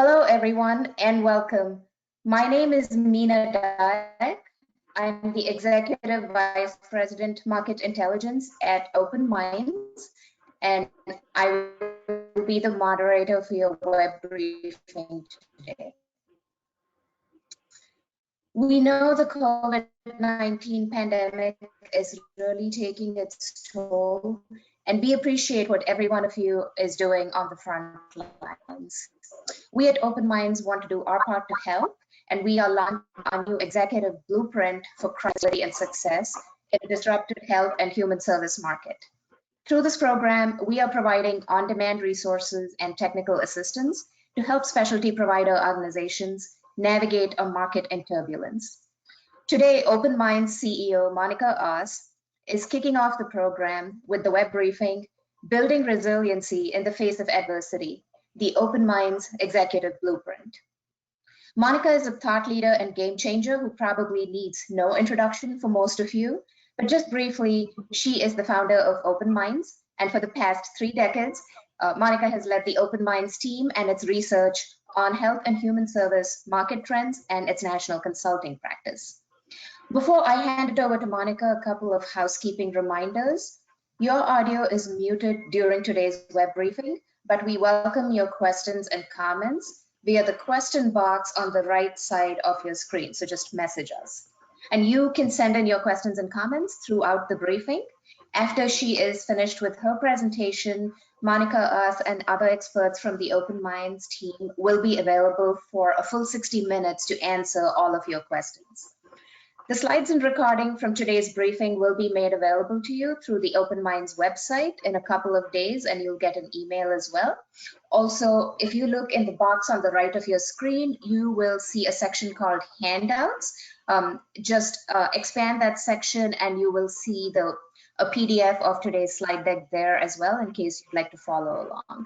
Hello, everyone, and welcome. My name is Meena Dayak. I'm the Executive Vice President, Market Intelligence at Open Minds, and I will be the moderator for your web briefing today. We know the COVID-19 pandemic is really taking its toll, and we appreciate what every one of you is doing on the front lines. We at Open Minds want to do our part to help, and we are launching our new executive blueprint for credibility and success in a disrupted health and human service market. Through this program, we are providing on-demand resources and technical assistance to help specialty provider organizations navigate a market in turbulence. Today, Open Minds CEO Monica Oz is kicking off the program with the web briefing, Building Resiliency in the Face of Adversity, the Open Minds Executive Blueprint. Monica is a thought leader and game changer who probably needs no introduction for most of you, but just briefly, she is the founder of Open Minds, and for the past 3 decades, Monica has led the Open Minds team and its research on health and human service market trends and its national consulting practice. Before I hand it over to Monica, a couple of housekeeping reminders. Your audio is muted during today's web briefing, but we welcome your questions and comments via the question box on the right side of your screen, so just message us. And you can send in your questions and comments throughout the briefing. After she is finished with her presentation, Monica, us, and other experts from the Open Minds team will be available for a full 60 minutes to answer all of your questions. The slides and recording from today's briefing will be made available to you through the Open Minds website in a couple of days, and you'll get an email as well. Also, if you look in the box on the right of your screen, you will see a section called Handouts. Just expand that section and you will see a PDF of today's slide deck there as well, in case you'd like to follow along.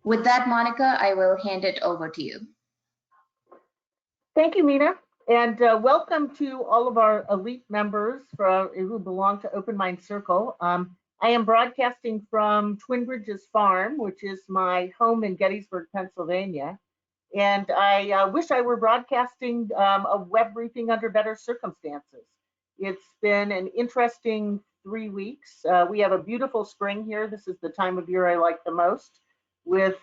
With that, Monica, I will hand it over to you. Thank you, Meena. And welcome to all of our elite members who belong to Open Mind Circle. I am broadcasting from Twin Bridges Farm, which is my home in Gettysburg, Pennsylvania. And I wish I were broadcasting a web briefing under better circumstances. It's been an interesting 3 weeks. We have a beautiful spring here. This is the time of year I like the most, with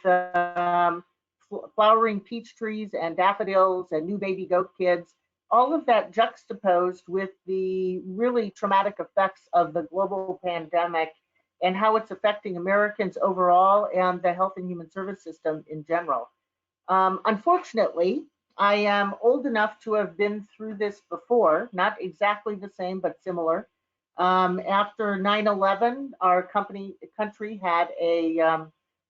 flowering peach trees and daffodils and new baby goat kids, all of that juxtaposed with the really traumatic effects of the global pandemic and how it's affecting Americans overall and the health and human service system in general. Unfortunately, I am old enough to have been through this before, not exactly the same, but similar. After 9/11, our country had a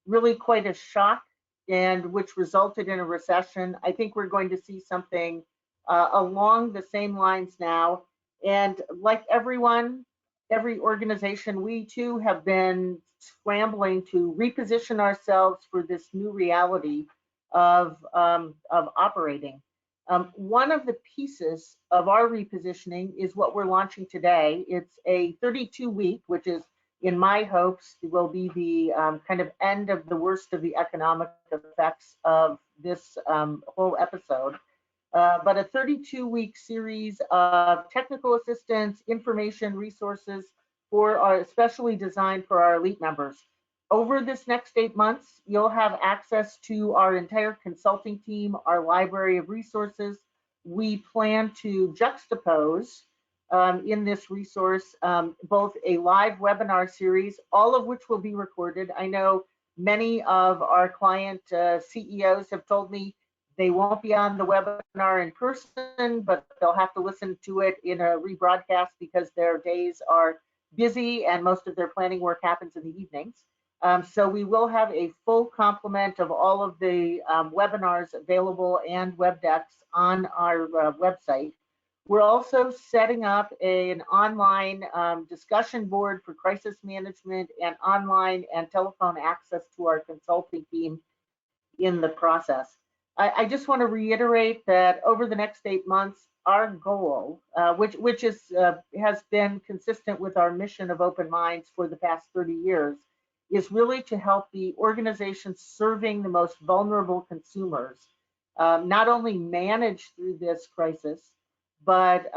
really quite a shock, and which resulted in a recession. I think we're going to see something along the same lines now. And like everyone, every organization, we too have been scrambling to reposition ourselves for this new reality of operating. One of the pieces of our repositioning is what we're launching today. It's a 32-week, which is, in my hopes, will be the kind of end of the worst of the economic effects of this whole episode. But a 32-week series of technical assistance, information, resources especially designed for our elite members. Over this next 8 months, you'll have access to our entire consulting team, our library of resources. We plan to juxtapose in this resource both a live webinar series, all of which will be recorded. I know many of our client CEOs have told me they won't be on the webinar in person, but they'll have to listen to it in a rebroadcast because their days are busy and most of their planning work happens in the evenings. So we will have a full complement of all of the webinars available and web decks on our website. We're also setting up an online discussion board for crisis management and online and telephone access to our consulting team in the process. I just want to reiterate that over the next 8 months, our goal, which is has been consistent with our mission of Open Minds for the past 30 years, is really to help the organizations serving the most vulnerable consumers not only manage through this crisis, but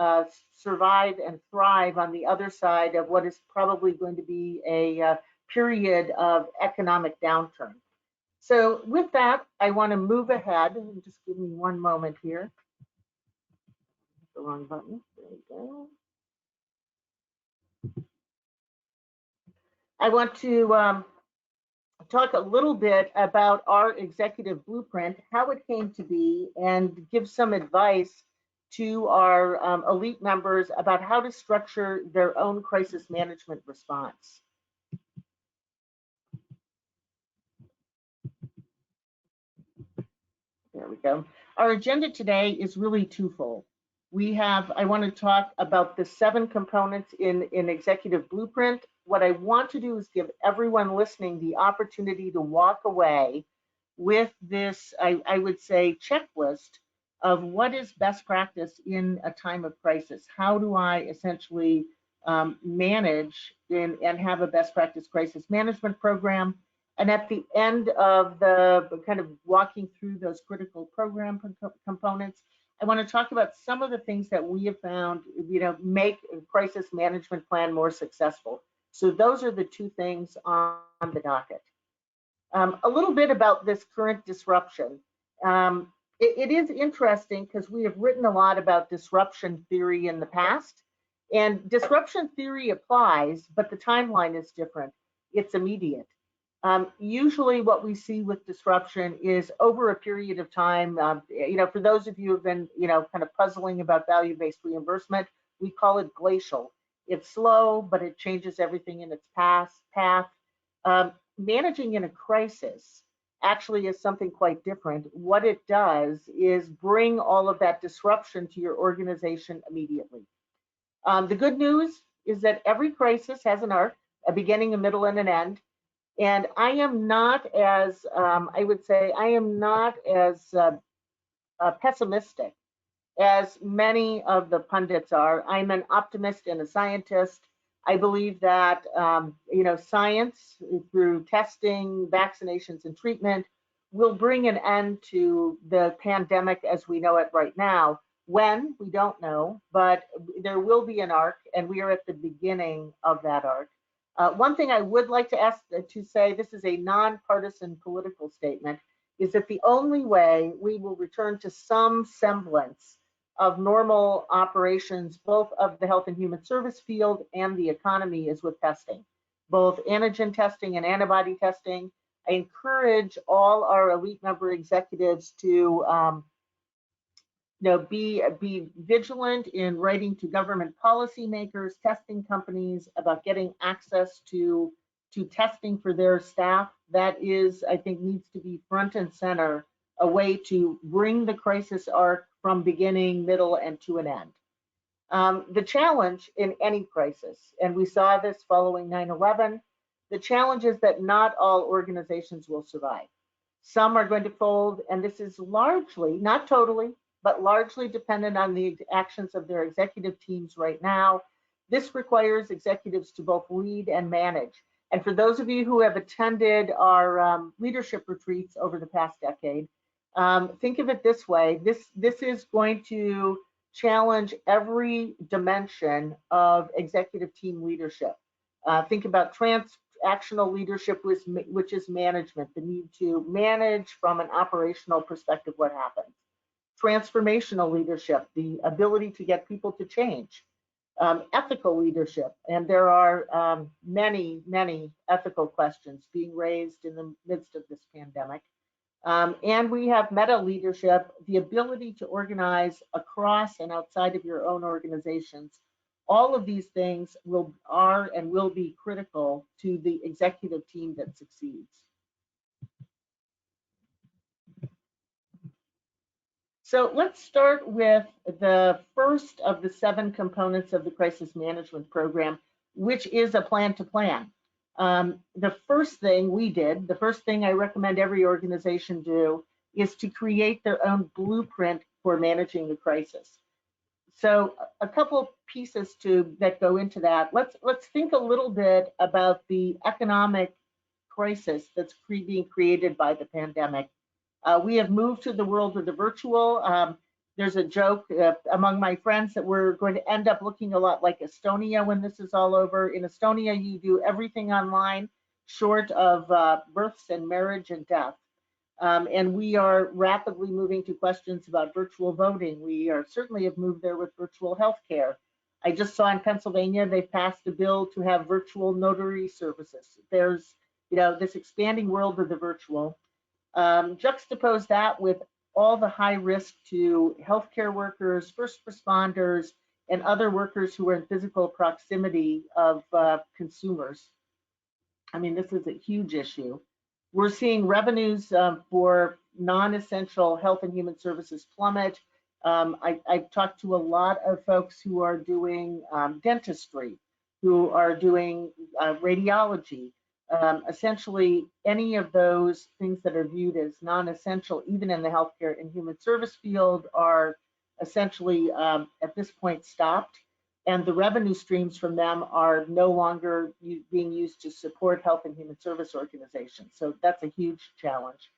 survive and thrive on the other side of what is probably going to be a period of economic downturn. So with that, I want to move ahead. Just give me one moment here. The wrong button. There we go. I want to talk a little bit about our executive blueprint, how it came to be, and give some advice to our elite members about how to structure their own crisis management response. There we go. Our agenda today is really twofold. I want to talk about the 7 components in Executive Blueprint. What I want to do is give everyone listening the opportunity to walk away with this, I would say, checklist of what is best practice in a time of crisis. How do I essentially manage and have a best practice crisis management program? And at the end of the kind of walking through those critical program components, I want to talk about some of the things that we have found, make a crisis management plan more successful. So those are the 2 things on the docket. A little bit about this current disruption. It is interesting because we have written a lot about disruption theory in the past, and disruption theory applies, but the timeline is different. It's immediate. Usually what we see with disruption is over a period of time. For those of you who have been, kind of puzzling about value-based reimbursement, we call it glacial. It's slow, but it changes everything in its path. Managing in a crisis actually is something quite different. What it does is bring all of that disruption to your organization immediately. The good news is that every crisis has an arc, a beginning, a middle, and an end. And I am not as, I would say, I am not as pessimistic as many of the pundits are. I'm an optimist and a scientist. I believe that, science through testing, vaccinations, and treatment will bring an end to the pandemic as we know it right now. When, we don't know, but there will be an arc, and we are at the beginning of that arc. One thing I would like to say, this is a nonpartisan political statement, is that the only way we will return to some semblance of normal operations, both of the health and human service field and the economy, is with testing, both antigen testing and antibody testing. I encourage all our elite member executives to be vigilant in writing to government policymakers, testing companies about getting access to testing for their staff. That is, I think, needs to be front and center, a way to bring the crisis arc from beginning, middle, and to an end. The challenge in any crisis, and we saw this following 9/11, the challenge is that not all organizations will survive. Some are going to fold, and this is largely, not totally, but largely dependent on the actions of their executive teams right now. This requires executives to both lead and manage. And for those of you who have attended our leadership retreats over the past decade, think of it this way. This is going to challenge every dimension of executive team leadership. Think about transactional leadership, which is management, the need to manage from an operational perspective what happens. Transformational leadership, the ability to get people to change. Ethical leadership, and there are many, many ethical questions being raised in the midst of this pandemic. And we have meta leadership, the ability to organize across and outside of your own organizations. All of these things are and will be critical to the executive team that succeeds. So let's start with the first of the 7 components of the crisis management program, which is a plan to plan. The first thing we did, the first thing I recommend every organization do, is to create their own blueprint for managing the crisis. So a couple pieces that go into that. Let's think a little bit about the economic crisis that's being created by the pandemic. We have moved to the world of the virtual. There's a joke among my friends that we're going to end up looking a lot like Estonia when this is all over. In Estonia, you do everything online short of births and marriage and death. And we are rapidly moving to questions about virtual voting. We are certainly have moved there with virtual healthcare. I just saw in Pennsylvania, they've passed a bill to have virtual notary services. There's, this expanding world of the virtual. Juxtapose that with all the high risk to healthcare workers, first responders, and other workers who are in physical proximity of consumers. I mean, this is a huge issue. We're seeing revenues for non-essential health and human services plummet. I've talked to a lot of folks who are doing dentistry, who are doing radiology, essentially any of those things that are viewed as non-essential, even in the healthcare and human service field, are essentially at this point stopped. And the revenue streams from them are no longer being used to support health and human service organizations. So that's a huge challenge.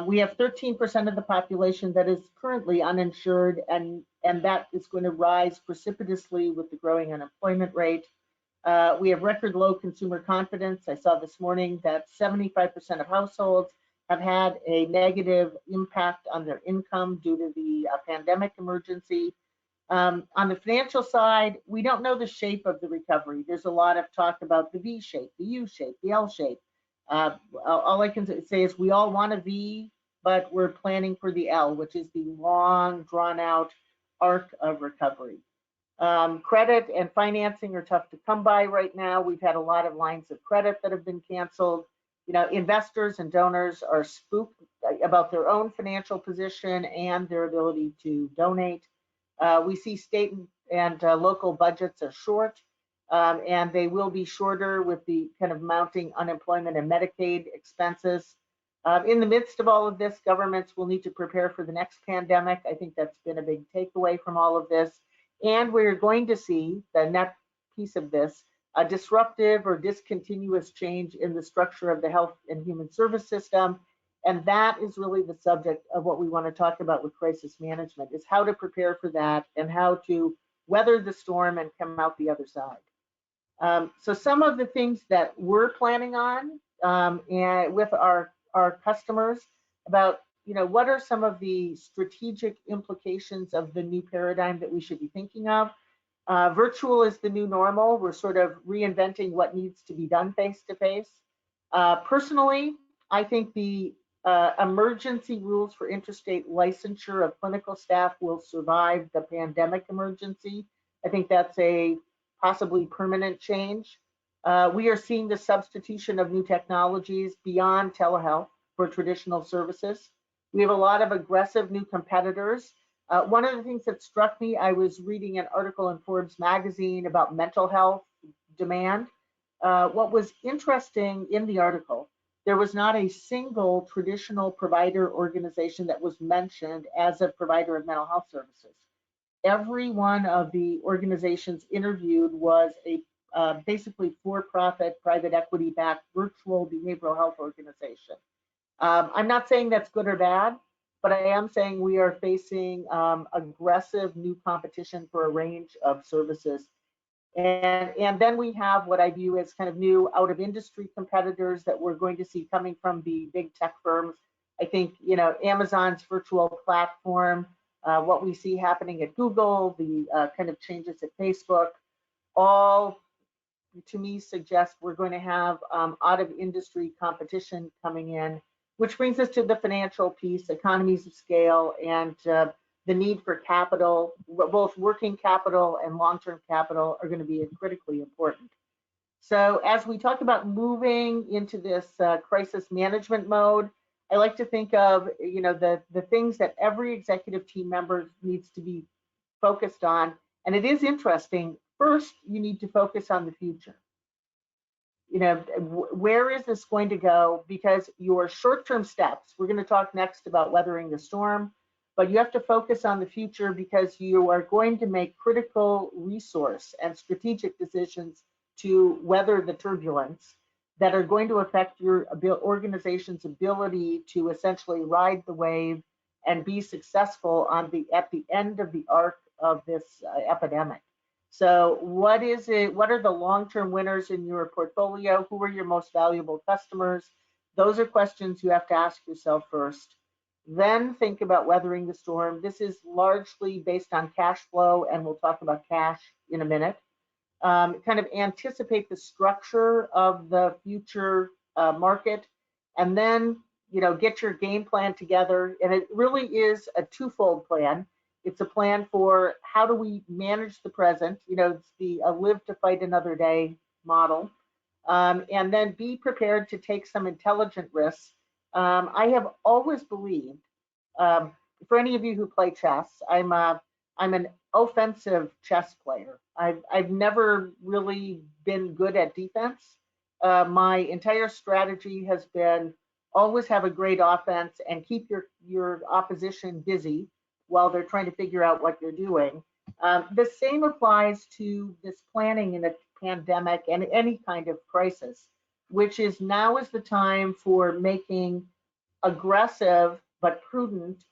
We have 13% of the population that is currently uninsured, and that is going to rise precipitously with the growing unemployment rate. We have record low consumer confidence. I saw this morning that 75% of households have had a negative impact on their income due to the pandemic emergency. On the financial side, we don't know the shape of the recovery. There's a lot of talk about the V shape, the U shape, the L shape. All I can say is we all want a V, but we're planning for the L, which is the long, drawn out arc of recovery. Credit and financing are tough to come by right now. We've had a lot of lines of credit that have been canceled. Investors and donors are spooked about their own financial position and their ability to donate. We see state and local budgets are short, and they will be shorter with the kind of mounting unemployment and Medicaid expenses. In the midst of all of this, governments will need to prepare for the next pandemic. I think that's been a big takeaway from all of this. And we're going to see the net piece of this, a disruptive or discontinuous change in the structure of the health and human service system. And that is really the subject of what we want to talk about with crisis management, is how to prepare for that and how to weather the storm and come out the other side. So some of the things that we're planning on and with our customers about, what are some of the strategic implications of the new paradigm that we should be thinking of? Virtual is the new normal. We're sort of reinventing what needs to be done face to face. Personally, I think the emergency rules for interstate licensure of clinical staff will survive the pandemic emergency. I think that's a possibly permanent change. We are seeing the substitution of new technologies beyond telehealth for traditional services. We have a lot of aggressive new competitors. One of the things that struck me, I was reading an article in Forbes magazine about mental health demand. What was interesting in the article, there was not a single traditional provider organization that was mentioned as a provider of mental health services. Every one of the organizations interviewed was a basically for-profit, private equity-backed virtual behavioral health organization. I'm not saying that's good or bad, but I am saying we are facing aggressive new competition for a range of services. And then we have what I view as kind of new out of industry competitors that we're going to see coming from the big tech firms. I think, Amazon's virtual platform, what we see happening at Google, the kind of changes at Facebook, all to me suggest we're going to have out of industry competition coming in, which brings us to the financial piece, economies of scale, and the need for capital, both working capital and long-term capital, are going to be critically important. So as we talk about moving into this crisis management mode, I like to think of the things that every executive team member needs to be focused on. And it is interesting. First, you need to focus on the future. Where is this going to go? Because your short-term steps, we're going to talk next about weathering the storm, but you have to focus on the future because you are going to make critical resource and strategic decisions to weather the turbulence. that are going to affect your organization's ability to essentially ride the wave and be successful at the end of the arc of this epidemic. So what is it? What are the long-term winners in your portfolio? Who are your most valuable customers? Those are questions you have to ask yourself first. Then think about weathering the storm. This is largely based on cash flow, and we'll talk about cash in a minute. Kind of anticipate the structure of the future market, and then get your game plan together. And it really is a twofold plan. It's a plan for how do we manage the present. It's the live to fight another day model, and then be prepared to take some intelligent risks. I have always believed, for any of you who play chess, I'm an offensive chess player. I've never really been good at defense. My entire strategy has been always have a great offense and keep your opposition busy while they're trying to figure out what you're doing. The same applies to this planning in a pandemic and any kind of crisis, which is now is the time for making aggressive but prudent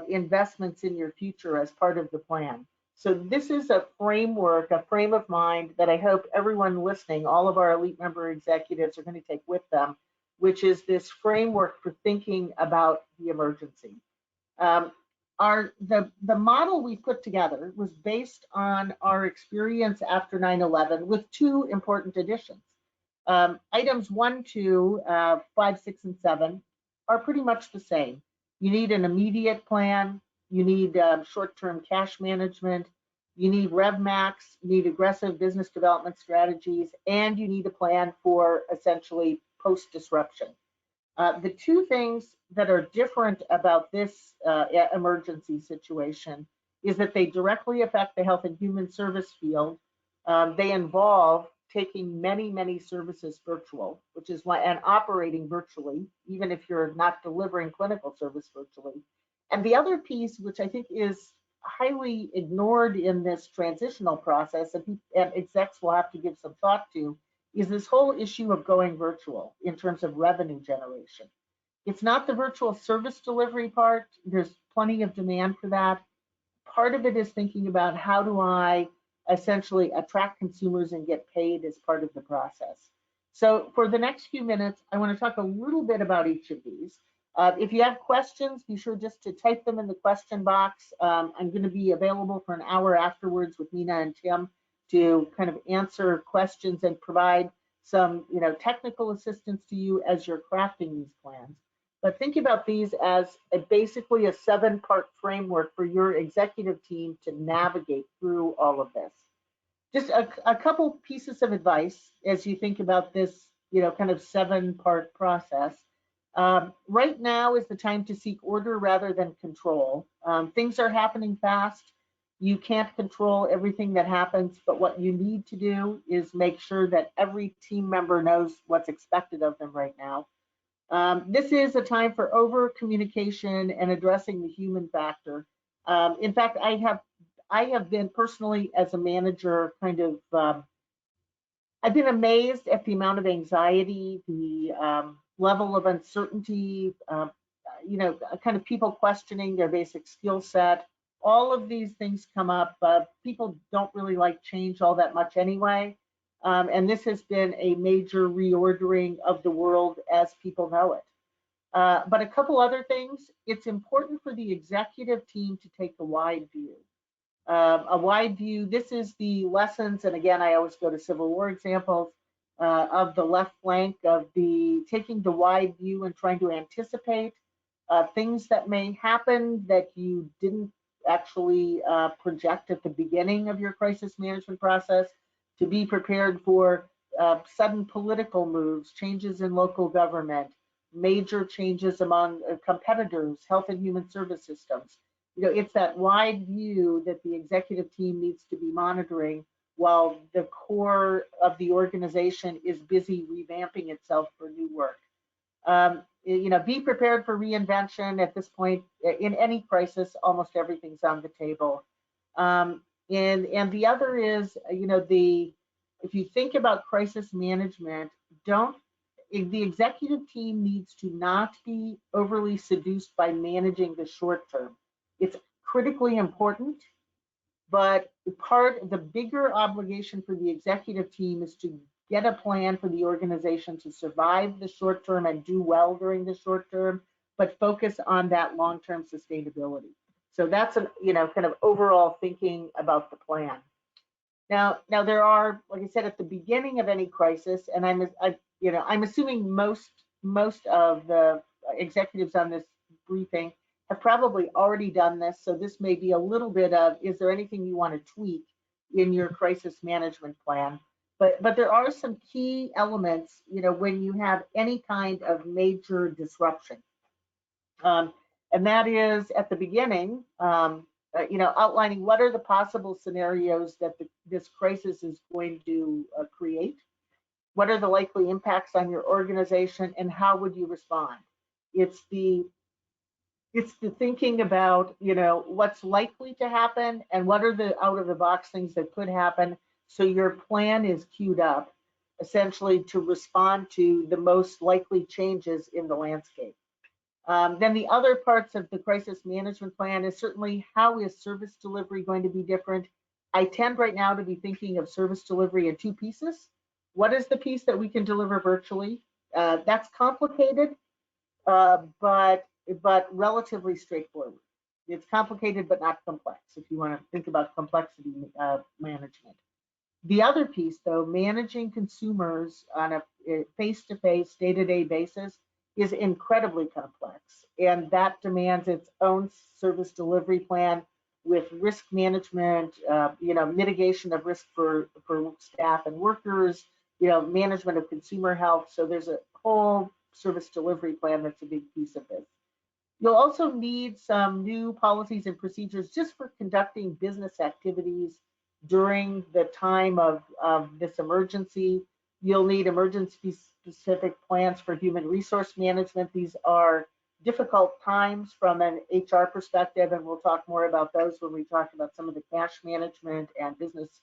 investments in your future as part of the plan. So this is a framework, a frame of mind that I hope everyone listening, all of our elite member executives are going to take with them, which is this framework for thinking about the emergency. The model we put together was based on our experience after 9/11 with two important additions. Items 1, 2, 5, 6, and 7 are pretty much the same. You need an immediate plan, you need short-term cash management, you need RevMax, you need aggressive business development strategies, and you need a plan for essentially post-disruption. The two things that are different about this emergency situation is that they directly affect the health and human service field. They involve taking many services virtual, which is why, and operating virtually, even if you're not delivering clinical service virtually. And the other piece, which I think is highly ignored in this transitional process, and execs will have to give some thought to, is this whole issue of going virtual in terms of revenue generation. It's not the virtual service delivery part. There's plenty of demand for that. Part of it is thinking about how do I essentially attract consumers and get paid as part of the process. So for the next few minutes, I want to talk a little bit about each of these. If you have questions, be sure just to type them in the question box. I'm going to be available for an hour afterwards with Nina and Tim to kind of answer questions and provide some technical assistance to you as you're crafting these plans. But think about these as basically a 7-part framework for your executive team to navigate through all of this. Just a couple pieces of advice as you think about this, kind of 7-part process. Right now is the time to seek order rather than control. Things are happening fast. You can't control everything that happens, but what you need to do is make sure that every team member knows what's expected of them right now. This is a time for over communication and addressing the human factor. In fact, I have been personally as a manager kind of, I've been amazed at the amount of anxiety, the level of uncertainty, kind of people questioning their basic skill set. All of these things come up. People don't really like change all that much anyway. And this has been a major reordering of the world as people know it. But a couple other things, it's important for the executive team to take the wide view. A wide view, this is the lessons, and again, I always go to Civil War examples of the left flank of the taking the wide view and trying to anticipate things that may happen that you didn't actually project at the beginning of your crisis management process, to be prepared for sudden political moves, changes in local government, major changes among competitors, health and human service systems. It's that wide view that the executive team needs to be monitoring while the core of the organization is busy revamping itself for new work. Be prepared for reinvention at this point. In any crisis, almost everything's on the table. And the other is, if you think about crisis management, don't the executive team needs to not be overly seduced by managing the short term. It's critically important, but the bigger obligation for the executive team is to get a plan for the organization to survive the short term and do well during the short term, but focus on that long-term sustainability. So that's a kind of overall thinking about the plan. Now there are, like I said, at the beginning of any crisis, and I'm assuming most of the executives on this briefing have probably already done this. So this may be a little bit of, is there anything you want to tweak in your crisis management plan? But there are some key elements, when you have any kind of major disruption. And that is at the beginning, outlining what are the possible scenarios that this crisis is going to create. What are the likely impacts on your organization, and how would you respond? It's the thinking about, what's likely to happen and what are the out of the box things that could happen. So your plan is queued up essentially to respond to the most likely changes in the landscape. Then the other parts of the crisis management plan is certainly, how is service delivery going to be different? I tend right now to be thinking of service delivery in two pieces. What is the piece that we can deliver virtually? That's complicated, but relatively straightforward. It's complicated but not complex, if you want to think about complexity management. The other piece, though, managing consumers on a face-to-face, day-to-day basis is incredibly complex, and that demands its own service delivery plan with risk management, mitigation of risk for staff and workers, management of consumer health. So there's a whole service delivery plan that's a big piece of this. You'll also need some new policies and procedures just for conducting business activities during the time of this emergency. You'll need emergency-specific plans for human resource management. These are difficult times from an HR perspective, and we'll talk more about those when we talk about some of the cash management and business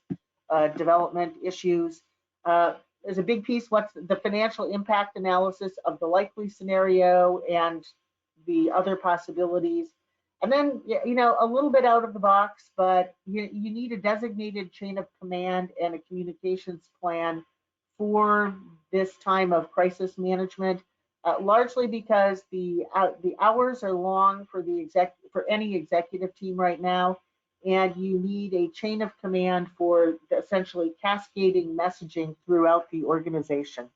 development issues. There's a big piece, what's the financial impact analysis of the likely scenario and the other possibilities. And then, a little bit out of the box, but you need a designated chain of command and a communications plan for this time of crisis management, largely because the hours are long for any executive team right now, and you need a chain of command for essentially cascading messaging throughout the organization.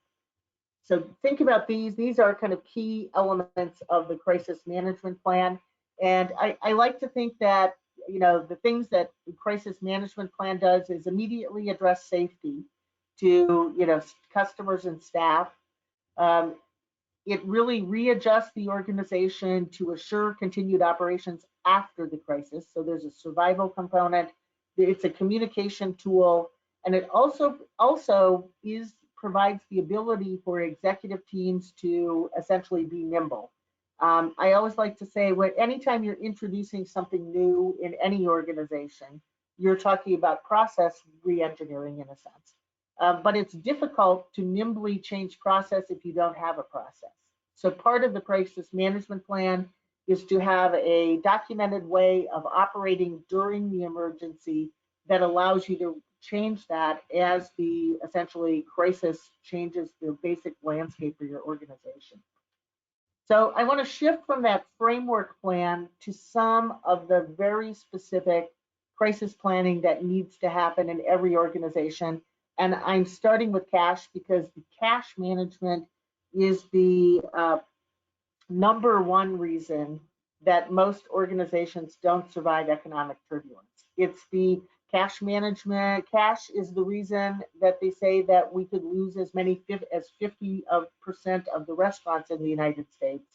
So think about these. These are kind of key elements of the crisis management plan. And I like to think that, the things that the crisis management plan does is immediately address safety to, customers and staff. It really readjusts the organization to assure continued operations after the crisis. So there's a survival component. It's a communication tool, and it also provides the ability for executive teams to essentially be nimble. I always like to say, anytime you're introducing something new in any organization, you're talking about process re-engineering in a sense. But it's difficult to nimbly change process if you don't have a process. So part of the crisis management plan is to have a documented way of operating during the emergency that allows you to change that as the essentially crisis changes the basic landscape of your organization. So I want to shift from that framework plan to some of the very specific crisis planning that needs to happen in every organization. And I'm starting with cash because the cash management is the number one reason that most organizations don't survive economic turbulence. It's the cash management. Cash is the reason that they say that we could lose as many as 50% of the restaurants in the United States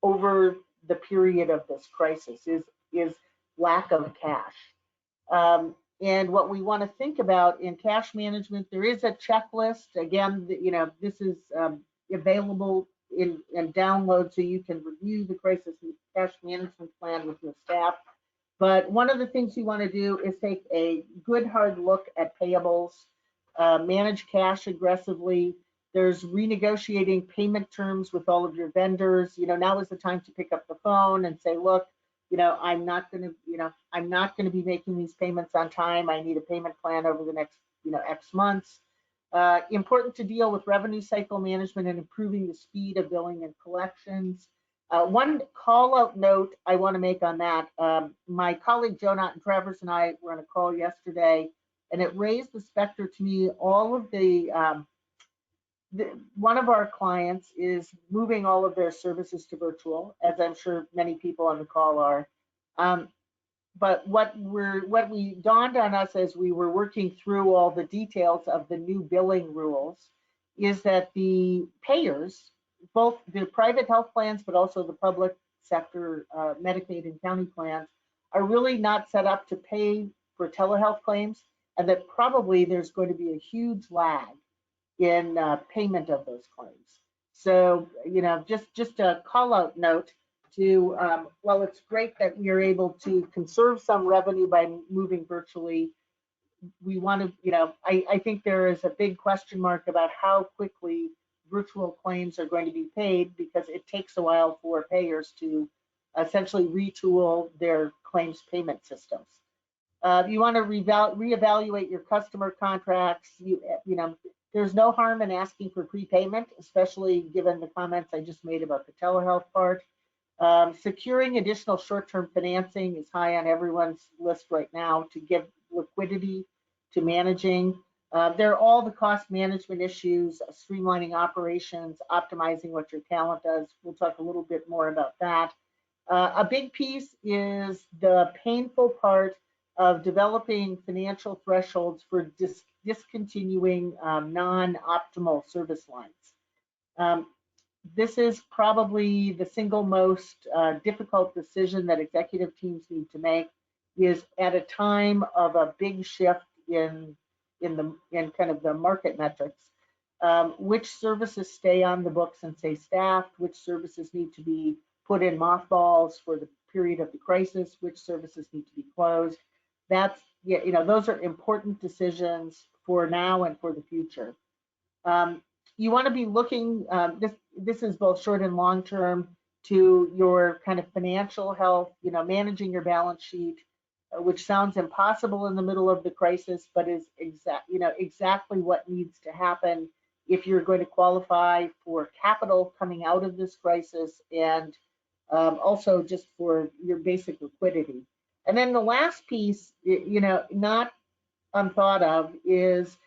over the period of this crisis is lack of cash. And what we want to think about in cash management, there is a checklist. Again, this is available in download, so you can review the crisis cash management plan with your staff. But one of the things you want to do is take a good hard look at payables, manage cash aggressively, There's renegotiating payment terms with all of your vendors. Now is the time to pick up the phone and say, look, I'm not going to be making these payments on time. I need a payment plan over the next, X months. Important to deal with revenue cycle management and improving the speed of billing and collections. One call out note I want to make on that. My colleague Jonathan Travers and I were on a call yesterday, and it raised the specter to me. All of one of our clients is moving all of their services to virtual, as I'm sure many people on the call are. But what we dawned on us as we were working through all the details of the new billing rules is that the payers, both the private health plans, but also the public sector Medicaid and county plans, are really not set up to pay for telehealth claims, and that probably there's going to be a huge lag in payment of those claims. So, just a call out note to, while it's great that we are able to conserve some revenue by moving virtually, we want to, I think there is a big question mark about how quickly virtual claims are going to be paid, because it takes a while for payers to essentially retool their claims payment systems. You want to reevaluate your customer contracts. There's no harm in asking for prepayment, especially given the comments I just made about the telehealth part. Securing additional short-term financing is high on everyone's list right now to give liquidity to managing. There are all the cost management issues, streamlining operations, optimizing what your talent does. We'll talk a little bit more about that. A big piece is the painful part of developing financial thresholds for discontinuing non-optimal service lines. This is probably the single most difficult decision that executive teams need to make, is at a time of a big shift in kind of the market metrics. Which services stay on the books and stay staffed, which services need to be put in mothballs for the period of the crisis, which services need to be closed. Those are important decisions for now and for the future. You want to be looking, this is both short and long term, to your kind of financial health, managing your balance sheet, which sounds impossible in the middle of the crisis, but is exactly what needs to happen if you're going to qualify for capital coming out of this crisis, and also just for your basic liquidity. And then the last piece, not unthought of, is,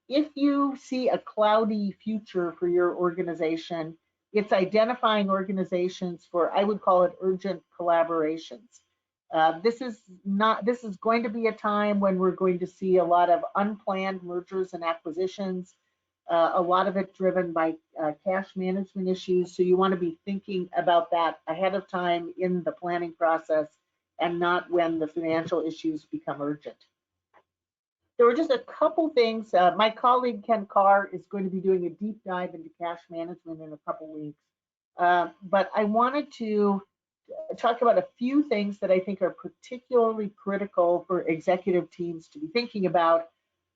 if you see a cloudy future for your organization, it's identifying organizations for, I would call it, urgent collaborations. This is going to be a time when we're going to see a lot of unplanned mergers and acquisitions, a lot of it driven by cash management issues. So you want to be thinking about that ahead of time in the planning process, and not when the financial issues become urgent. There were just a couple things. My colleague Ken Carr is going to be doing a deep dive into cash management in a couple weeks. But I wanted to talk about a few things that I think are particularly critical for executive teams to be thinking about.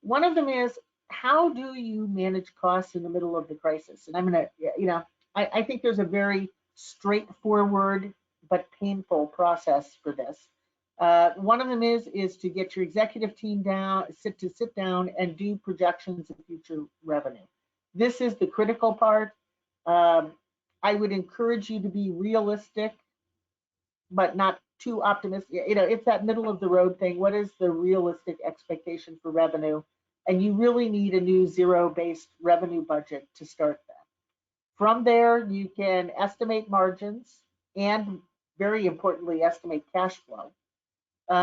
One of them is, how do you manage costs in the middle of the crisis? And I'm going to, I think there's a very straightforward but painful process for this. One of them is to get your executive team sit down and do projections of future revenue. This is the critical part. I would encourage you to be realistic, but not too optimistic. It's that middle of the road thing. What is the realistic expectation for revenue? And you really need a new zero-based revenue budget to start that. From there, you can estimate margins and, very importantly, estimate cash flow.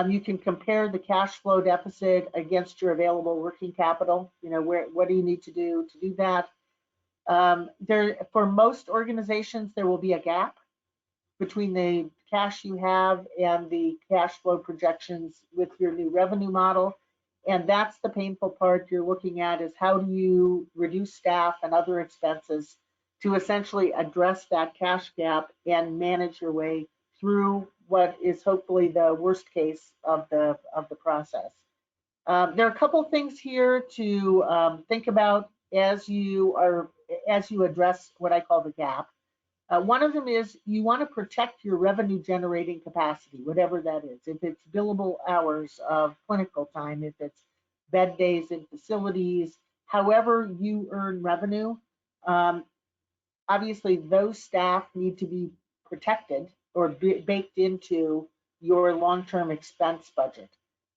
You can compare the cash flow deficit against your available working capital. What do you need to do that? For most organizations, there will be a gap between the cash you have and the cash flow projections with your new revenue model. And that's the painful part you're looking at, is how do you reduce staff and other expenses to essentially address that cash gap and manage your way through what is hopefully the worst case of the process. There are a couple things here to think about, as you address what I call the gap. One of them is you want to protect your revenue generating capacity, whatever that is. If it's billable hours of clinical time, if it's bed days in facilities, however you earn revenue, obviously those staff need to be protected or baked into your long-term expense budget.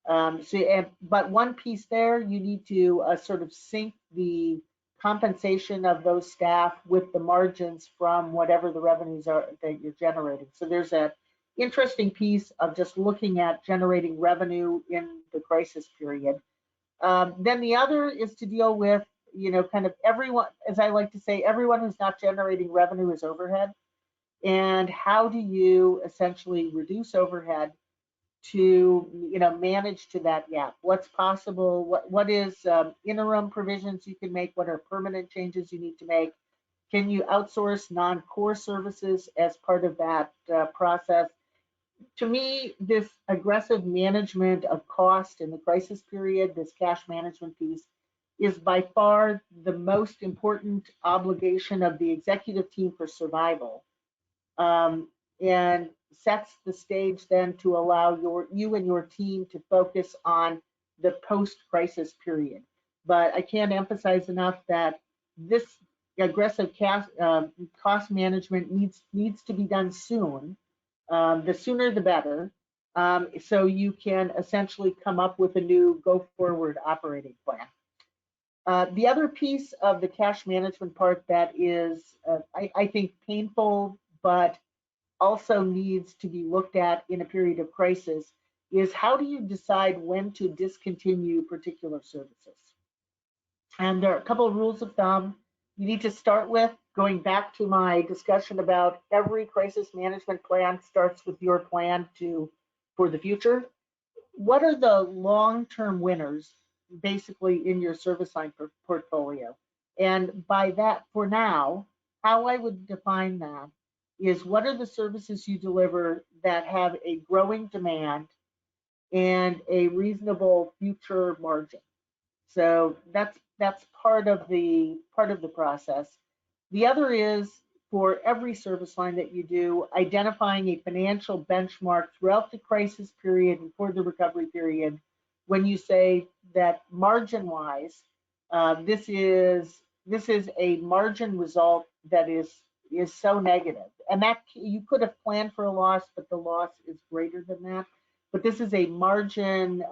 But one piece there, you need to sort of sync the compensation of those staff with the margins from whatever the revenues are that you're generating. So there's an interesting piece of just looking at generating revenue in the crisis period. Then the other is to deal with, kind of everyone, as I like to say, everyone who's not generating revenue is overhead. And how do you essentially reduce overhead to manage to that gap? What's possible? What is interim provisions you can make? What are permanent changes you need to make? Can you outsource non-core services as part of that process? To me, this aggressive management of cost in the crisis period, this cash management piece, is by far the most important obligation of the executive team for survival. And sets the stage then to allow you and your team to focus on the post-crisis period. But I can't emphasize enough that this aggressive cost management needs to be done soon. The sooner the better, so you can essentially come up with a new go-forward operating plan. The other piece of the cash management part that is, I think, painful, but also needs to be looked at in a period of crisis is how do you decide when to discontinue particular services? And there are a couple of rules of thumb. You need to start with, going back to my discussion about every crisis management plan starts with your plan for the future. What are the long-term winners basically in your service line portfolio? And by that, for now, how I would define that is what are the services you deliver that have a growing demand and a reasonable future margin. So that's part of the process. The other is, for every service line that you do, identifying a financial benchmark throughout the crisis period and for the recovery period, when you say that margin-wise, this is a margin result that is so negative, and that you could have planned for a loss, but the loss is greater than that. But this is a margin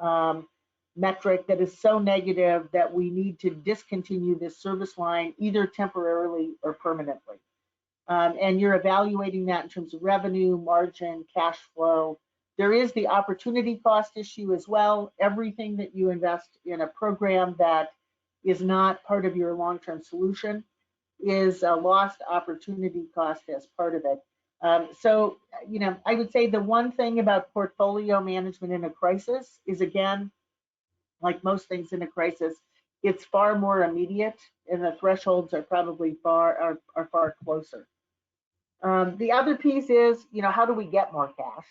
metric that is so negative that we need to discontinue this service line either temporarily or permanently. And you're evaluating that in terms of revenue, margin, cash flow. There is the opportunity cost issue as well. Everything that you invest in a program that is not part of your long-term solution is a lost opportunity cost as part of it. So, I would say the one thing about portfolio management in a crisis is, again, like most things in a crisis, it's far more immediate, and the thresholds are probably far closer. The other piece is, how do we get more cash?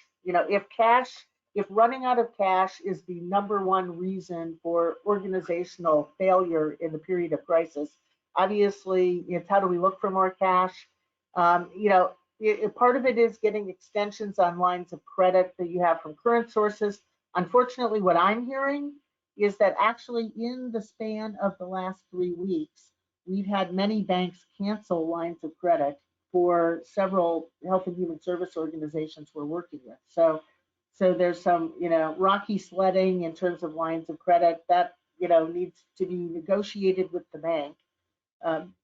If running out of cash is the number-one reason for organizational failure in the period of crisis, obviously, it's how do we look for more cash? Part of it is getting extensions on lines of credit that you have from current sources. Unfortunately, what I'm hearing is that actually in the span of the last 3 weeks, we've had many banks cancel lines of credit for several health and human service organizations we're working with. So there's some, rocky sledding in terms of lines of credit that, needs to be negotiated with the bank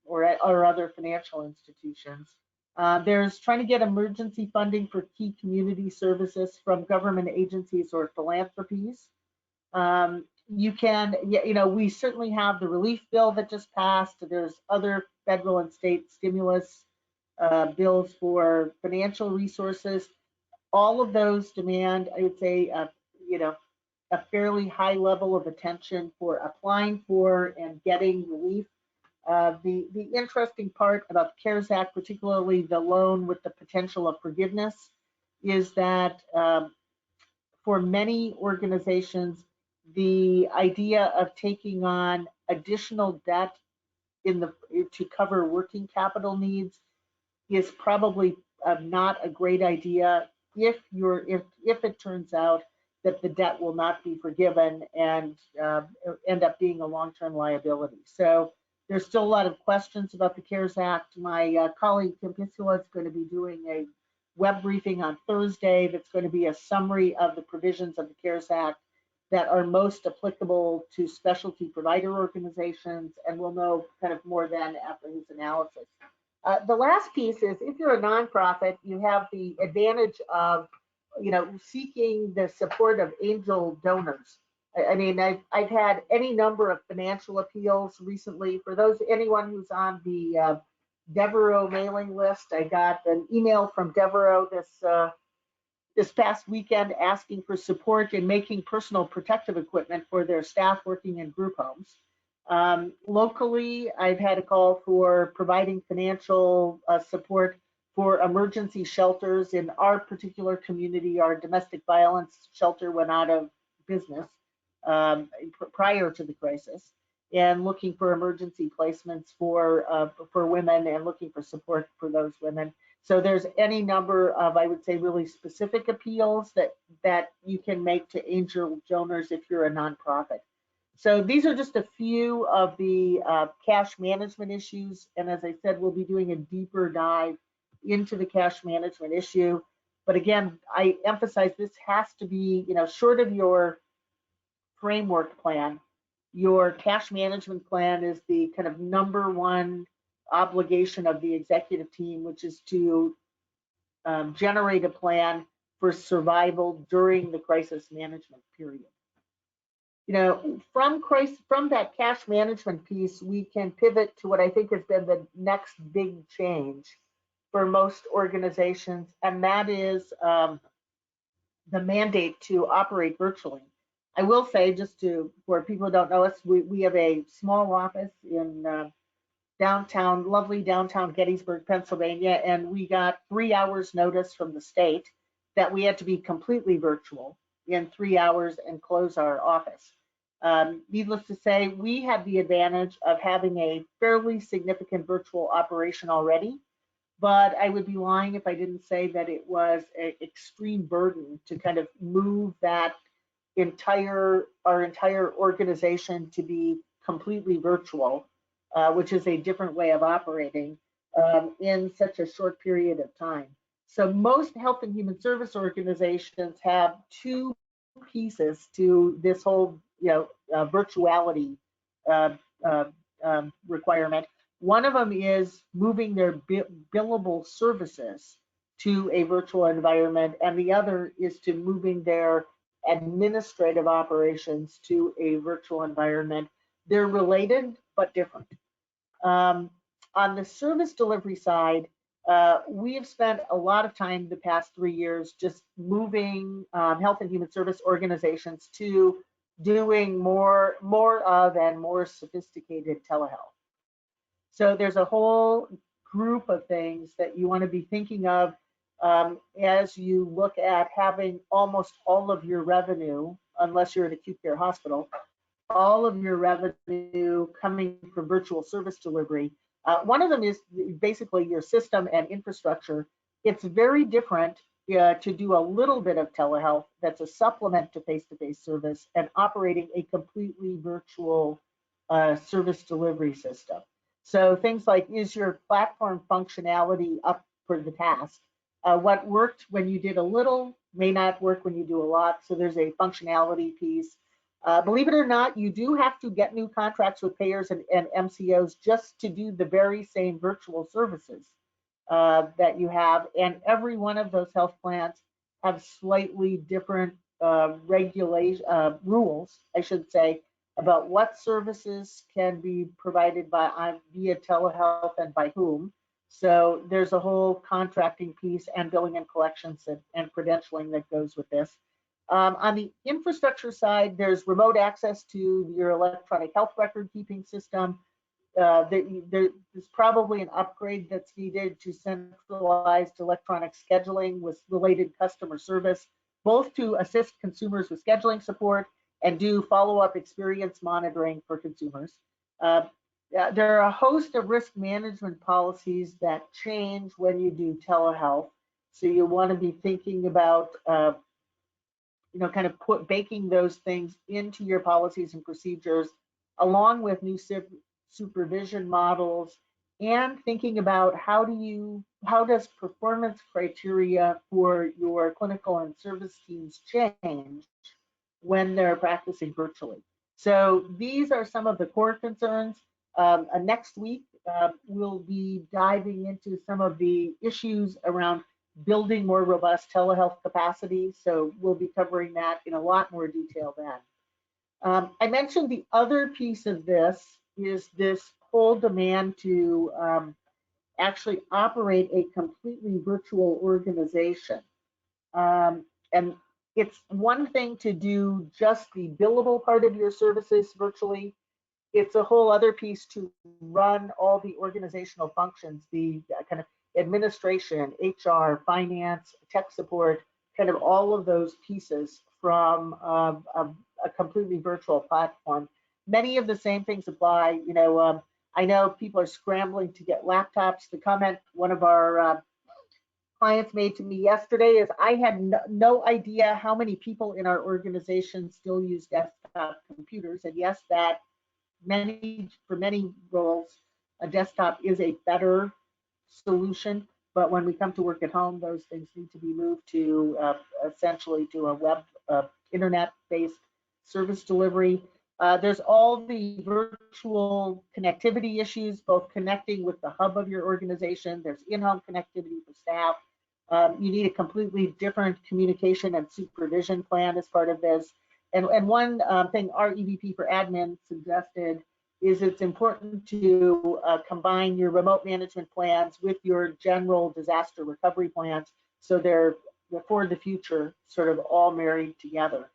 or other financial institutions. There's trying to get emergency funding for key community services from government agencies or philanthropies. We certainly have the relief bill that just passed. There's other federal and state stimulus bills for financial resources. All of those demand, I would say, a fairly high level of attention for applying for and getting relief. The interesting part about the CARES Act, particularly the loan with the potential of forgiveness, is that for many organizations, the idea of taking on additional debt to cover working capital needs is probably not a great idea if it turns out that the debt will not be forgiven and end up being a long-term liability. So there's still a lot of questions about the CARES Act. My colleague Tim Pisula is going to be doing a web briefing on Thursday that's going to be a summary of the provisions of the CARES Act that are most applicable to specialty provider organizations, and we'll know kind of more then after his analysis. The last piece is, if you're a nonprofit, you have the advantage of, seeking the support of angel donors. I mean, I've had any number of financial appeals recently. For anyone who's on the Devereaux mailing list, I got an email from Devereaux this past weekend asking for support in making personal protective equipment for their staff working in group homes. Locally, I've had a call for providing financial support for emergency shelters. In our particular community, our domestic violence shelter went out of business prior to the crisis, and looking for emergency placements for women and looking for support for those women. So there's any number of, I would say, really specific appeals that you can make to angel donors if you're a nonprofit. So these are just a few of the cash management issues. And as I said, we'll be doing a deeper dive into the cash management issue. But again, I emphasize this has to be, short of your framework plan, your cash management plan is the kind of number one obligation of the executive team, which is to generate a plan for survival during the crisis management period. From that cash management piece, we can pivot to what I think has been the next big change for most organizations, and that is the mandate to operate virtually. I will say, for people who don't know us, we have a small office in lovely downtown Gettysburg, Pennsylvania, and we got 3 hours notice from the state that we had to be completely virtual in 3 hours and close our office. Needless to say, we had the advantage of having a fairly significant virtual operation already, but I would be lying if I didn't say that it was an extreme burden to kind of move our entire organization to be completely virtual, which is a different way of operating in such a short period of time. So most health and human service organizations have two pieces to this whole virtuality requirement. One of them is moving their billable services to a virtual environment, and the other is to moving their administrative operations to a virtual environment. They're related but different. On the service delivery side, we have spent a lot of time the past 3 years just moving health and human service organizations to doing more of and more sophisticated telehealth. So there's a whole group of things that you want to be thinking of as you look at having almost all of your revenue, unless you're an acute care hospital, all of your revenue coming from virtual service delivery. One of them is basically your system and infrastructure. It's very different to do a little bit of telehealth that's a supplement to face-to-face service and operating a completely virtual service delivery system. So things like, is your platform functionality up for the task? What worked when you did a little may not work when you do a lot. So there's a functionality piece. Believe it or not, you do have to get new contracts with payers and MCOs just to do the very same virtual services that you have. And every one of those health plans have slightly different rules, I should say, about what services can be provided via telehealth and by whom. So there's a whole contracting piece and billing and collections and credentialing that goes with this. On the infrastructure side, there's remote access to your electronic health record keeping system. There's probably an upgrade that's needed to centralized electronic scheduling with related customer service, both to assist consumers with scheduling support and do follow-up experience monitoring for consumers. there are a host of risk management policies that change when you do telehealth. So you want to be thinking about, kind of baking those things into your policies and procedures, along with new supervision models, and thinking about how does performance criteria for your clinical and service teams change when they're practicing virtually. So these are some of the core concerns. Next week, we'll be diving into some of the issues around building more robust telehealth capacity. So we'll be covering that in a lot more detail then. I mentioned the other piece of this is this whole demand to actually operate a completely virtual organization. And it's one thing to do just the billable part of your services virtually. It's a whole other piece to run all the organizational functions, the kind of administration, HR, finance, tech support, kind of all of those pieces from a completely virtual platform. Many of the same things apply. I know people are scrambling to get laptops. The comment one of our clients made to me yesterday is, I had no idea how many people in our organization still use desktop computers. And yes, that for many roles, a desktop is a better solution. But when we come to work at home, those things need to be moved to essentially to a web internet-based service delivery. There's all the virtual connectivity issues, both connecting with the hub of your organization. There's in-home connectivity for staff. You need a completely different communication and supervision plan as part of this. And one thing our EVP for admin suggested is it's important to combine your remote management plans with your general disaster recovery plans, so they're for the future sort of all married together.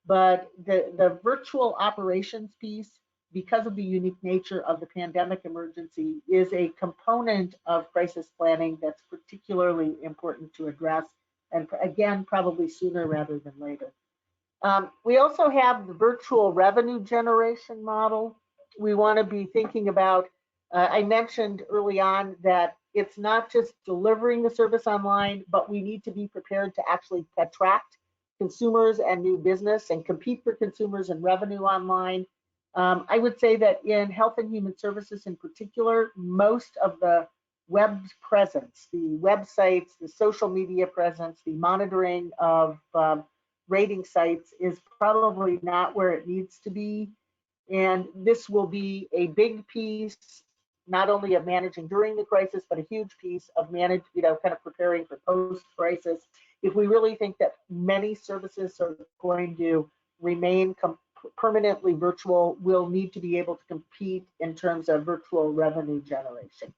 But the virtual operations piece, because of the unique nature of the pandemic emergency, is a component of crisis planning that's particularly important to address, and again, probably sooner rather than later. We also have the virtual revenue generation model. We want to be thinking about, I mentioned early on that it's not just delivering the service online, but we need to be prepared to actually attract consumers and new business and compete for consumers and revenue online. I would say that in health and human services in particular, most of the web presence, the websites, the social media presence, the monitoring of rating sites is probably not where it needs to be. And this will be a big piece, not only of managing during the crisis, but a huge piece of kind of preparing for post-crisis. If we really think that many services are going to remain permanently virtual, we'll need to be able to compete in terms of virtual revenue generation.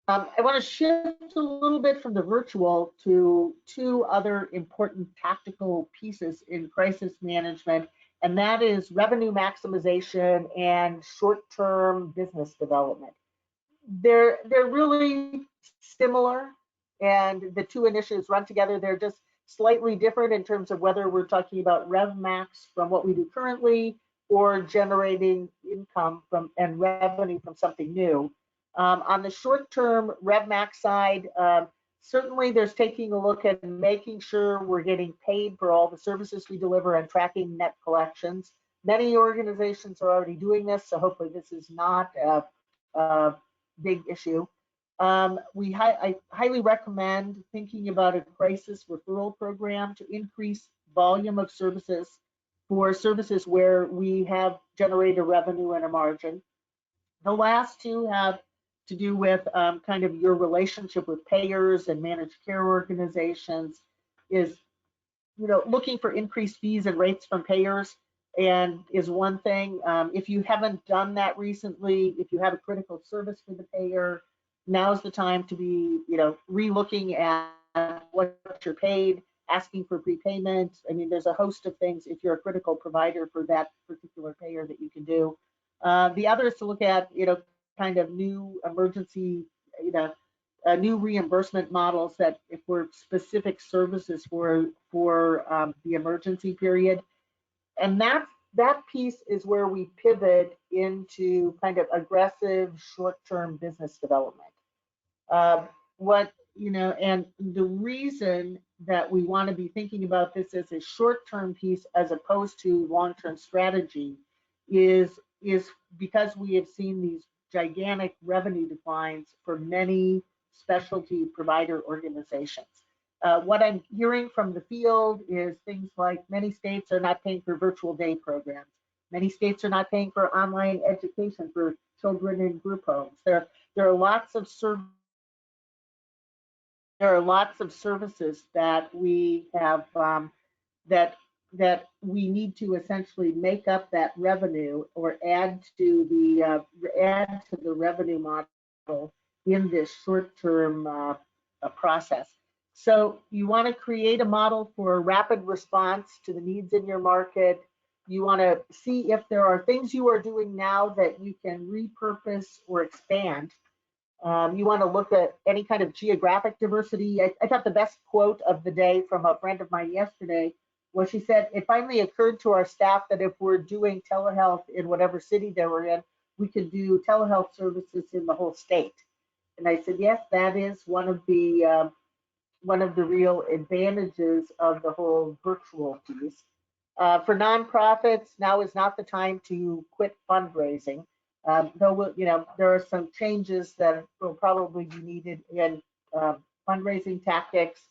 I want to shift a little bit from the virtual to two other important tactical pieces in crisis management, and that is revenue maximization and short-term business development. They're really similar, and the two initiatives run together. They're just slightly different in terms of whether we're talking about rev max from what we do currently or generating income from and revenue from something new. On the short-term rev max side, certainly there's taking a look at making sure we're getting paid for all the services we deliver and tracking net collections. Many organizations are already doing this, so hopefully this is not a big issue. I highly recommend thinking about a crisis referral program to increase volume of services for services where we have generated revenue and a margin. The last two have to do with kind of your relationship with payers and managed care organizations, is looking for increased fees and rates from payers, and is one thing. If you haven't done that recently, if you have a critical service for the payer, now's the time to be re-looking at what you're paid, asking for prepayment. I mean, there's a host of things if you're a critical provider for that particular payer that you can do. The other is to look at kind of new emergency, new reimbursement models that if we're specific services for the emergency period. And that's that piece is where we pivot into kind of aggressive short-term business development. And the reason that we want to be thinking about this as a short-term piece as opposed to long-term strategy is because we have seen these gigantic revenue declines for many specialty provider organizations. What I'm hearing from the field is things like many states are not paying for virtual day programs. Many states are not paying for online education for children in group homes. There are lots of services that we have that we need to essentially make up that revenue or add to the revenue model in this short-term process. So you want to create a model for rapid response to the needs in your market. You want to see if there are things you are doing now that you can repurpose or expand. You want to look at any kind of geographic diversity. I thought the best quote of the day from a friend of mine yesterday was, she said, it finally occurred to our staff that if we're doing telehealth in whatever city they were in, we could do telehealth services in the whole state. And I said, yes, that is one of the real advantages of the whole virtual piece. For nonprofits, now is not the time to quit fundraising. Though there are some changes that will probably be needed in fundraising tactics.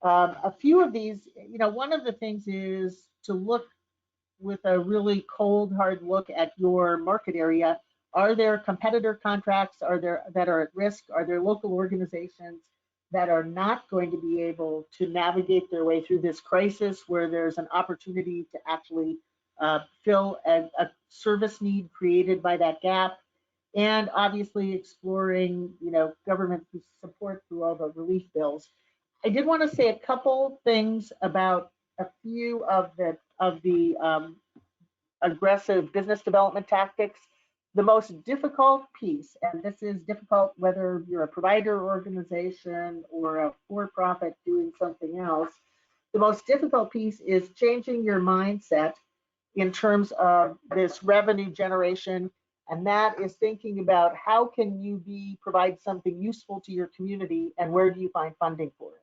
A few of these, one of the things is to look with a really cold, hard look at your market area. Are there competitor contracts that are at risk? Are there local organizations that are not going to be able to navigate their way through this crisis, where there's an opportunity to actually fill a service need created by that gap? And obviously exploring, government support through all the relief bills. I did want to say a couple things about a few of the aggressive business development tactics. The most difficult piece, and this is difficult whether you're a provider organization or a for-profit doing something else, the most difficult piece is changing your mindset in terms of this revenue generation, and that is thinking about how can you provide something useful to your community, and where do you find funding for it.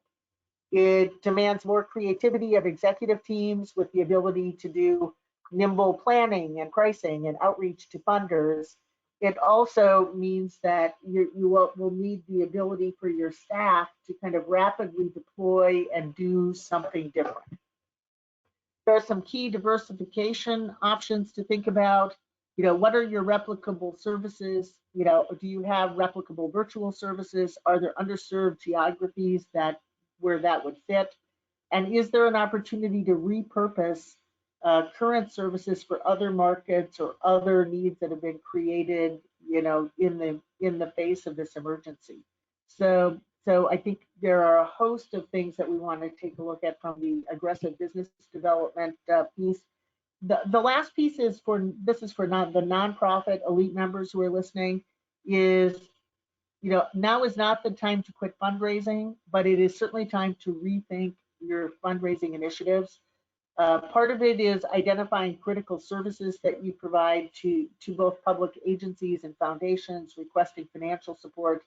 It demands more creativity of executive teams with the ability to do nimble planning and pricing and outreach to funders. It also means that you will need the ability for your staff to kind of rapidly deploy and do something different. There are some key diversification options to think about. What are your replicable services? Do you have replicable virtual services? Are there underserved geographies where that would fit? And is there an opportunity to repurpose current services for other markets or other needs that have been created, in the face of this emergency? So I think there are a host of things that we want to take a look at from the aggressive business development piece. The last piece is for the nonprofit elite members who are listening, is now is not the time to quit fundraising, but it is certainly time to rethink your fundraising initiatives. Part of it is identifying critical services that you provide to both public agencies and foundations requesting financial support.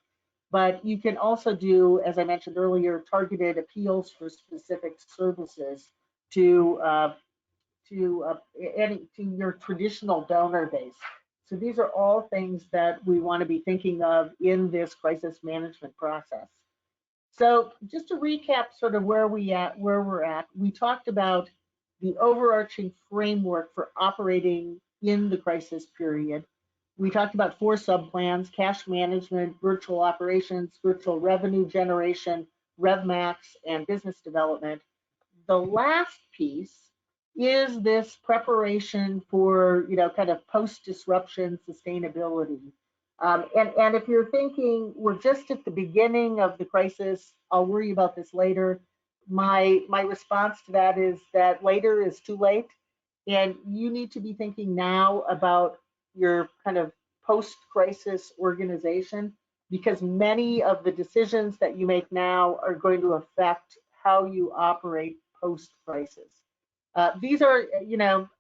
But you can also do, as I mentioned earlier, targeted appeals for specific services to your traditional donor base. So these are all things that we want to be thinking of in this crisis management process. So just to recap sort of where we're at, we talked about the overarching framework for operating in the crisis period. We talked about 4 sub-plans: cash management, virtual operations, virtual revenue generation, RevMax, and business development. The last piece is this preparation for, kind of post-disruption sustainability. And if you're thinking we're just at the beginning of the crisis, I'll worry about this later, my response to that is that later is too late, and you need to be thinking now about your kind of post-crisis organization, because many of the decisions that you make now are going to affect how you operate post-crisis. These are,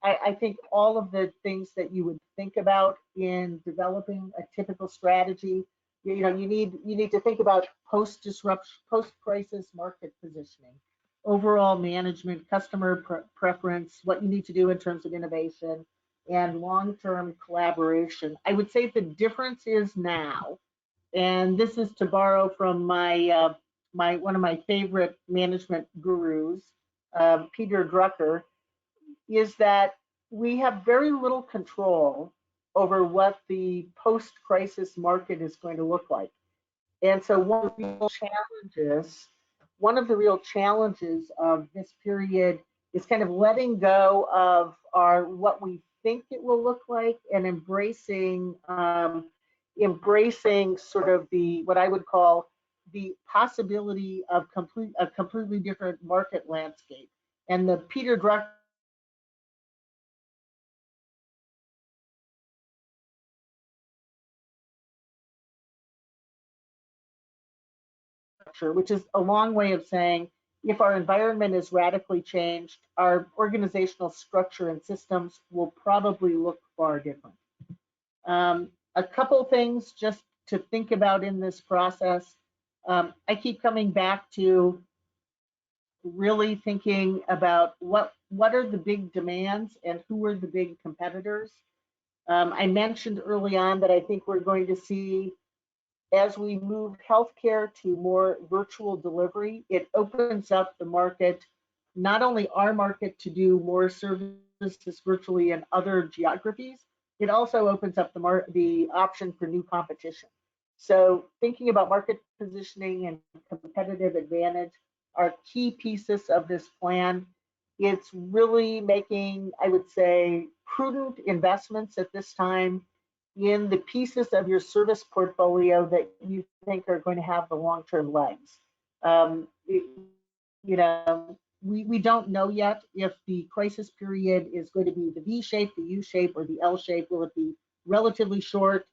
I think all of the things that you would think about in developing a typical strategy. You need to think about post-disruption, post-crisis market positioning, overall management, customer preference, what you need to do in terms of innovation, and long-term collaboration. I would say the difference is now, and this is to borrow from my one of my favorite management gurus, Peter Drucker, is that we have very little control over what the post-crisis market is going to look like. And so one of the real challenges of this period is kind of letting go of what we think it will look like and embracing sort of what I would call the possibility of a completely different market landscape. And the Peter Drucker which is a long way of saying if our environment is radically changed, our organizational structure and systems will probably look far different. A couple things just to think about in this process. I keep coming back to really thinking about what are the big demands and who are the big competitors. I mentioned early on that I think we're going to see, as we move healthcare to more virtual delivery, it opens up the market, not only our market to do more services virtually in other geographies, it also opens up the option for new competition. So thinking about market positioning and competitive advantage are key pieces of this plan. It's really making, I would say, prudent investments at this time in the pieces of your service portfolio that you think are going to have the long-term legs. We don't know yet if the crisis period is going to be the V shape, the U shape, or the L shape. Will it be relatively short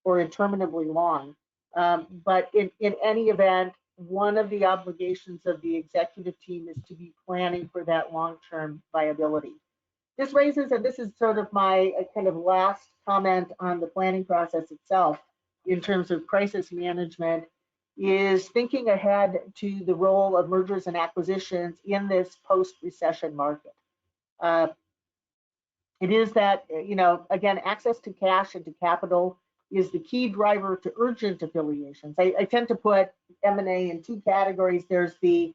or interminably long? But in any event, one of the obligations of the executive team is to be planning for that long-term viability. This raises, and this is sort of my kind of last comment on the planning process itself in terms of crisis management, is thinking ahead to the role of mergers and acquisitions in this post-recession market. It is that, again, access to cash and to capital is the key driver to urgent affiliations. I tend to put M&A in two categories. There's the,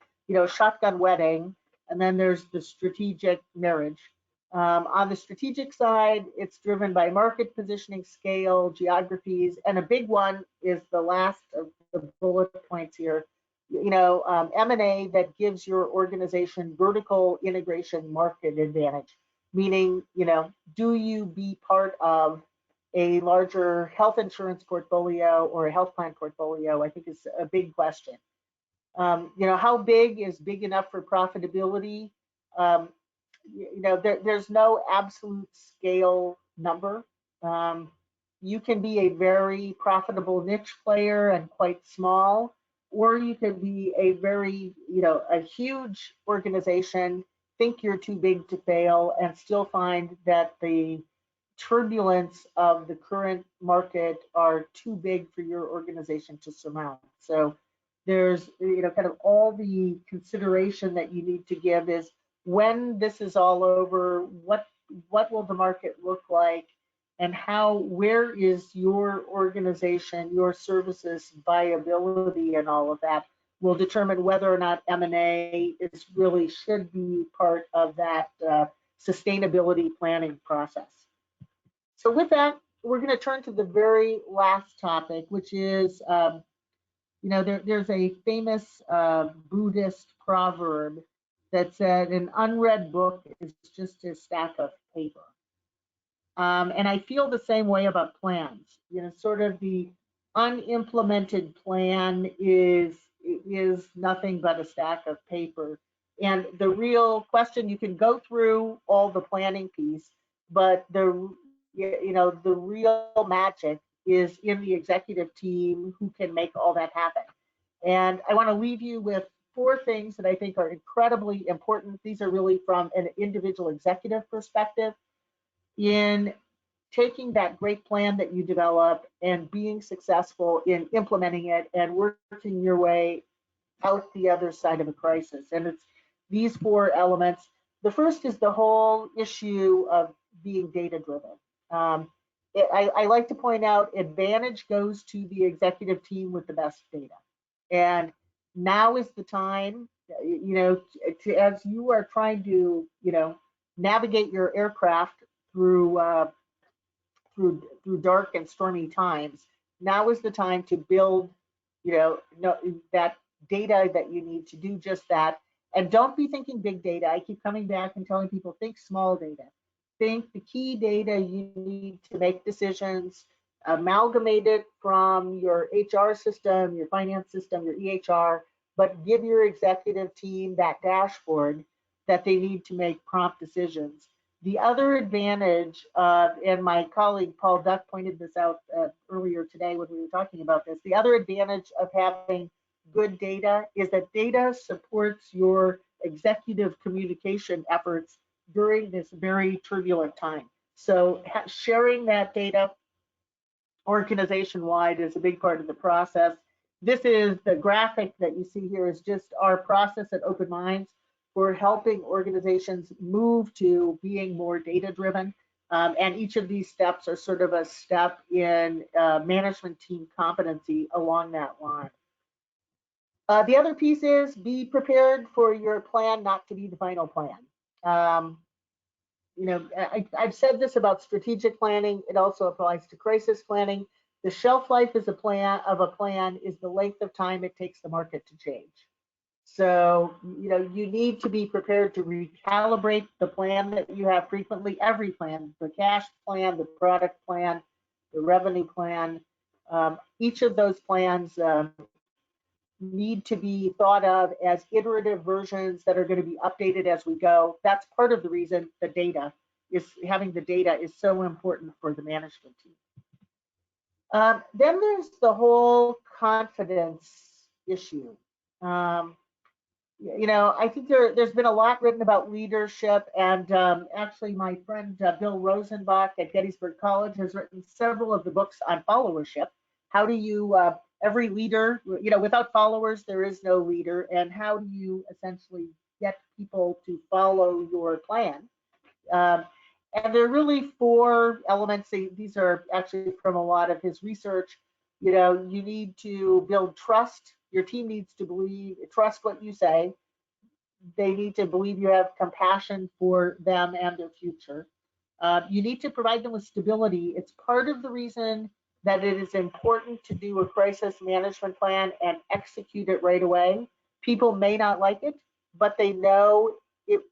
shotgun wedding, and then there's the strategic marriage. On the strategic side, it's driven by market positioning, scale, geographies, and a big one is the last of the bullet points here. M&A that gives your organization vertical integration market advantage, meaning, do you be part of a larger health insurance portfolio or a health plan portfolio? I think is a big question. How big is big enough for profitability? There's no absolute scale number. You can be a very profitable niche player and quite small, or you can be a very, a huge organization, think you're too big to fail, and still find that the turbulence of the current market are too big for your organization to surmount. So there's, kind of all the consideration that you need to give is, when this is all over, what will the market look like, and where is your organization, your services viability, and all of that will determine whether or not M&A should be part of that sustainability planning process. So with that, we're going to turn to the very last topic, which is, there's a famous Buddhist proverb that said an unread book is just a stack of paper. And I feel the same way about plans. Sort of the unimplemented plan is nothing but a stack of paper. And the real question, you can go through all the planning piece, but the real magic is in the executive team who can make all that happen. And I want to leave you with 4 things that I think are incredibly important. These are really from an individual executive perspective in taking that great plan that you develop and being successful in implementing it and working your way out the other side of a crisis. And it's these 4 elements. The first is the whole issue of being data driven. I like to point out advantage goes to the executive team with the best data. And now is the time, as you are trying to, navigate your aircraft through dark and stormy times. Now is the time to build, that data that you need to do just that. And don't be thinking big data. I keep coming back and telling people, think small data. Think the key data you need to make decisions, amalgamate it from your HR system, your finance system, your EHR, but give your executive team that dashboard that they need to make prompt decisions. The other advantage, and my colleague Paul Duck pointed this out earlier today when we were talking about this, the other advantage of having good data is that data supports your executive communication efforts during this very turbulent time. So sharing that data organization-wide is a big part of the process. This is the graphic that you see here is just our process at Open Minds for helping organizations move to being more data-driven. And each of these steps are sort of a step in management team competency along that line. The other piece is be prepared for your plan not to be the final plan. I've said this about strategic planning. It also applies to crisis planning. The shelf life of a plan is the length of time it takes the market to change. So, you need to be prepared to recalibrate the plan that you have frequently, every plan, the cash plan, the product plan, the revenue plan. Each of those plans need to be thought of as iterative versions that are going to be updated as we go. That's part of the reason having the data is so important for the management team. Then there's the whole confidence issue. I think there's been a lot written about leadership, and actually my friend Bill Rosenbach at Gettysburg College has written several of the books on followership. How do you, every leader, without followers, there is no leader, and how do you essentially get people to follow your plan? And there are really 4 elements. These are actually from a lot of his research. You need to build trust. Your team needs to trust what you say. They need to believe you have compassion for them and their future. You need to provide them with stability. It's part of the reason that it is important to do a crisis management plan and execute it right away. People may not like it, but they know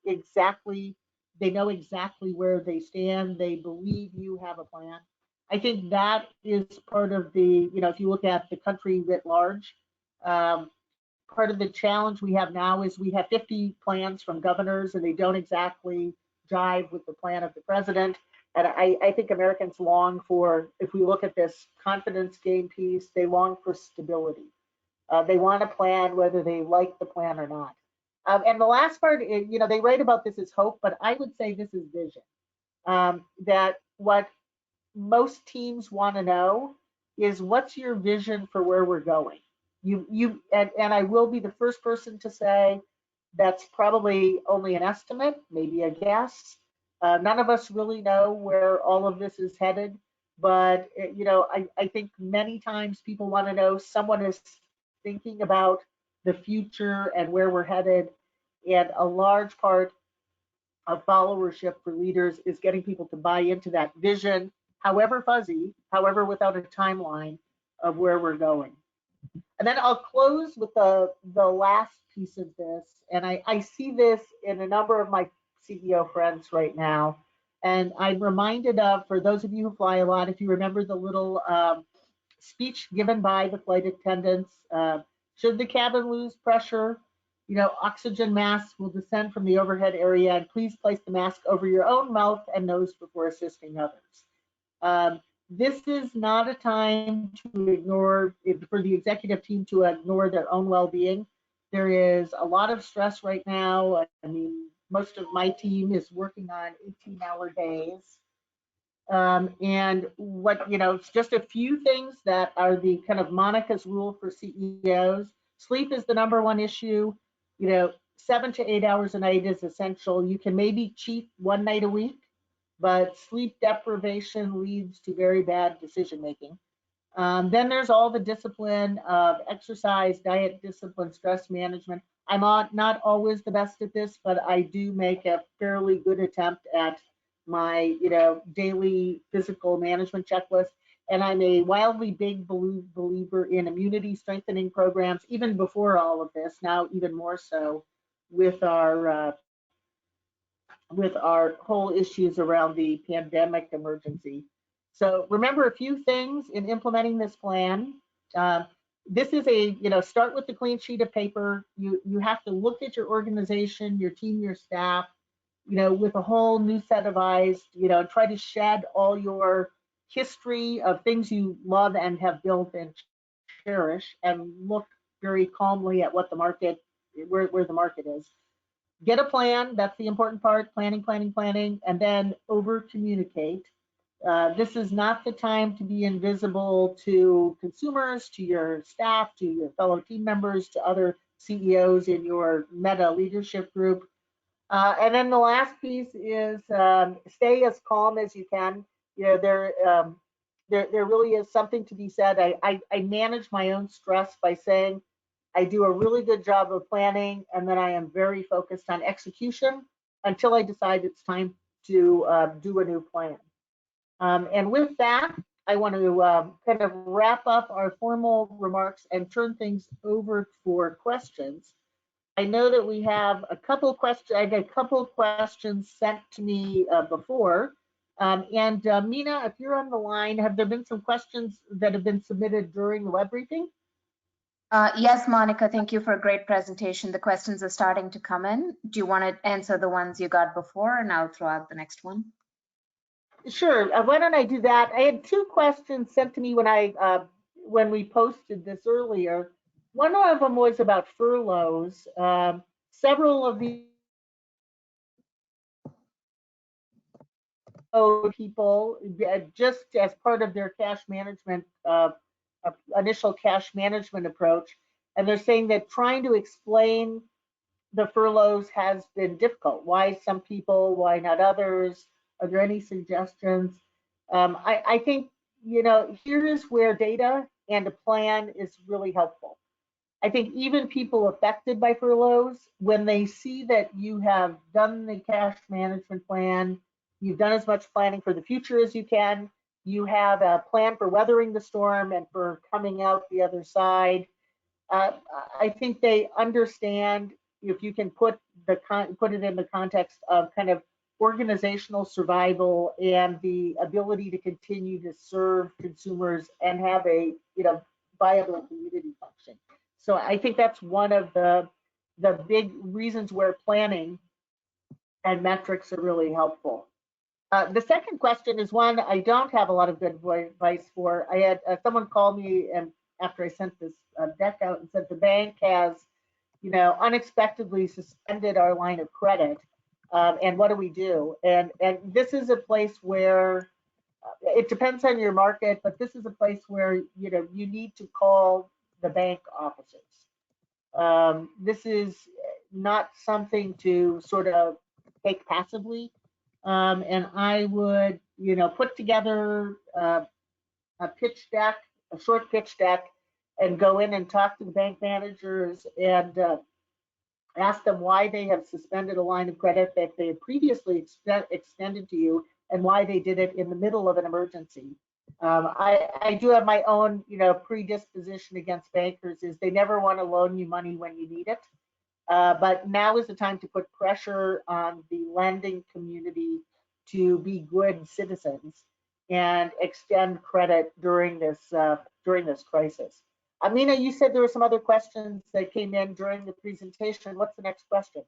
exactly where they stand. They believe you have a plan. I think that is part of the, if you look at the country writ large, part of the challenge we have now is we have 50 plans from governors and they don't exactly jive with the plan of the president. And I think Americans long for, if we look at this confidence game piece, they long for stability. They want a plan whether they like the plan or not. And the last part, they write about this as hope, but I would say this is vision. That what most teams want to know is what's your vision for where we're going? And I will be the first person to say that's probably only an estimate, maybe a guess. None of us really know where all of this is headed, but I think many times people want to know someone is thinking about the future and where we're headed, and a large part of followership for leaders is getting people to buy into that vision, however fuzzy, however without a timeline of where we're going. And then I'll close with the last piece of this, and I see this in a number of my CEO friends right now, and I'm reminded of, for those of you who fly a lot, if you remember the little speech given by the flight attendants, should the cabin lose pressure, oxygen masks will descend from the overhead area, and please place the mask over your own mouth and nose before assisting others. This is not a time to ignore, for the executive team to ignore their own well-being. There is a lot of stress right now. I mean, most of my team is working on 18-hour days. And what, it's just a few things that are the kind of Monica's rule for CEOs. Sleep is the #1 issue. 7 to 8 hours a night is essential. You can maybe cheat one night a week, but sleep deprivation leads to very bad decision making. Then there's all the discipline of exercise, diet discipline, stress management. I'm not always the best at this, but I do make a fairly good attempt at my daily physical management checklist. And I'm a wildly big believer in immunity strengthening programs, even before all of this, now even more so with our whole issues around the pandemic emergency. So remember a few things in implementing this plan. This is start with the clean sheet of paper. You have to look at your organization, your team, your staff, with a whole new set of eyes, try to shed all your history of things you love and have built and cherish, and look very calmly at what the market, where the market is. Get a plan, that's the important part, planning, and then over communicate. This is not the time to be invisible to consumers, to your staff, to your fellow team members, to other CEOs in your meta leadership group. And then the last piece is stay as calm as you can. There really is something to be said. I manage my own stress by saying I do a really good job of planning, and then I am very focused on execution until I decide it's time to do a new plan. And with that, I want to kind of wrap up our formal remarks and turn things over for questions. I know that we have a couple questions. I got a couple of questions sent to me before. And Mina, if you're on the line, have there been some questions that have been submitted during the web briefing? Yes, Monica, thank you for a great presentation. The questions are starting to come in. Do you want to answer the ones you got before, and I'll throw out the next one? Sure. Why don't I do that? I had 2 questions sent to me when we posted this earlier. One of them was about furloughs. Several of the people, just as part of their cash management, initial cash management approach, and they're saying that trying to explain the furloughs has been difficult. Why some people, why not others? Are there any suggestions? I think, here is where data and a plan is really helpful. I think even people affected by furloughs, when they see that you have done the cash management plan, you've done as much planning for the future as you can, you have a plan for weathering the storm and for coming out the other side, I think they understand, if you can put it in the context of kind of organizational survival and the ability to continue to serve consumers and have a viable community function. So I think that's one of the big reasons where planning and metrics are really helpful. The second question is one I don't have a lot of good advice for. I had someone call me, and after I sent this deck out, and said the bank has, unexpectedly suspended our line of credit, and what do we do? And this is a place where it depends on your market, but this is a place where you need to call the bank officers. This is not something to sort of take passively. And I would, put together a pitch deck, a short pitch deck, and go in and talk to the bank managers and ask them why they have suspended a line of credit that they had previously extended to you, and why they did it in the middle of an emergency. I do have my own, predisposition against bankers, is they never want to loan you money when you need it. But now is the time to put pressure on the lending community to be good citizens and extend credit during this crisis. Amina, you said there were some other questions that came in during the presentation. What's the next question?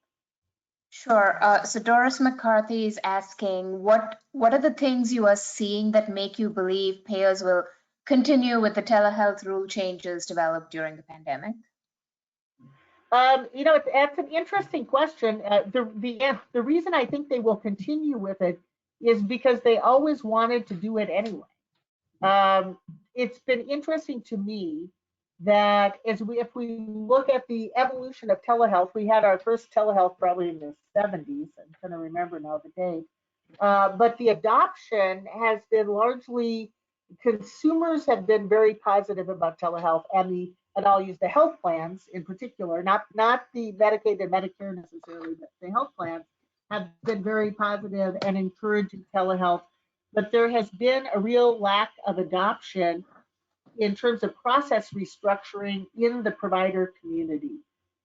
Sure. So Doris McCarthy is asking, what are the things you are seeing that make you believe payers will continue with the telehealth rule changes developed during the pandemic? It's an interesting question. The reason I think they will continue with it is because they always wanted to do it anyway. It's been interesting to me that if we look at the evolution of telehealth, we had our first telehealth probably in the 70s. I'm trying to remember now the date. But the adoption has been largely, consumers have been very positive about telehealth, and I'll use the health plans in particular, not the Medicaid and Medicare necessarily, but the health plans have been very positive and encouraging telehealth. But there has been a real lack of adoption in terms of process restructuring in the provider community.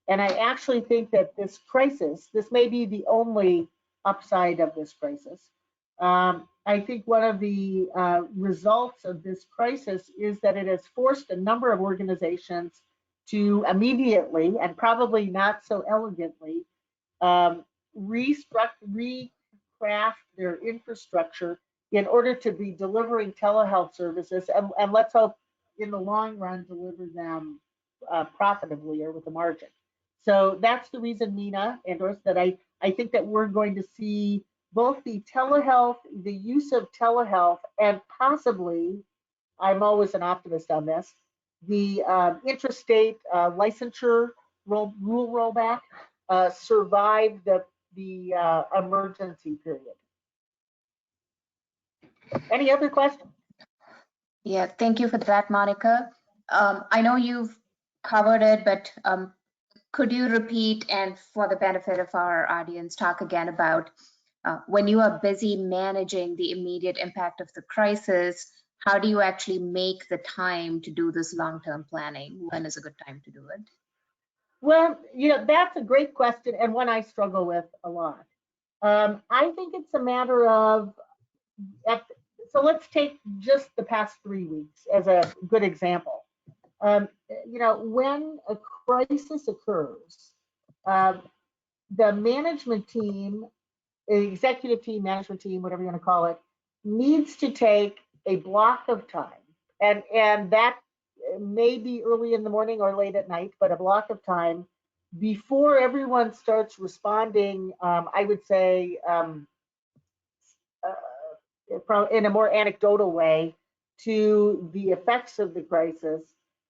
And I actually think that this crisis, this may be the only upside of this crisis. I think one of the results of this crisis is that it has forced a number of organizations to immediately, and probably not so elegantly, recraft their infrastructure in order to be delivering telehealth services, and let's hope in the long run deliver them profitably or with a margin. So that's the reason, Nina endorsed that. I think that we're going to see both the telehealth, the use of telehealth, and possibly, I'm always an optimist on this, the intrastate licensure rule rollback survive the emergency period. Any other questions? Yeah, thank you for that, Monica. I know you've covered it, but could you repeat, and for the benefit of our audience, talk again about when you are busy managing the immediate impact of the crisis, how do you actually make the time to do this long-term planning? When is a good time to do it? Well, that's a great question, and one I struggle with a lot. I think it's a matter of, so let's take just the past 3 weeks as a good example. When a crisis occurs, the management team, executive team, management team, whatever you want to call it, needs to take a block of time, and that may be early in the morning or late at night, but a block of time before everyone starts responding, I would say, in a more anecdotal way to the effects of the crisis,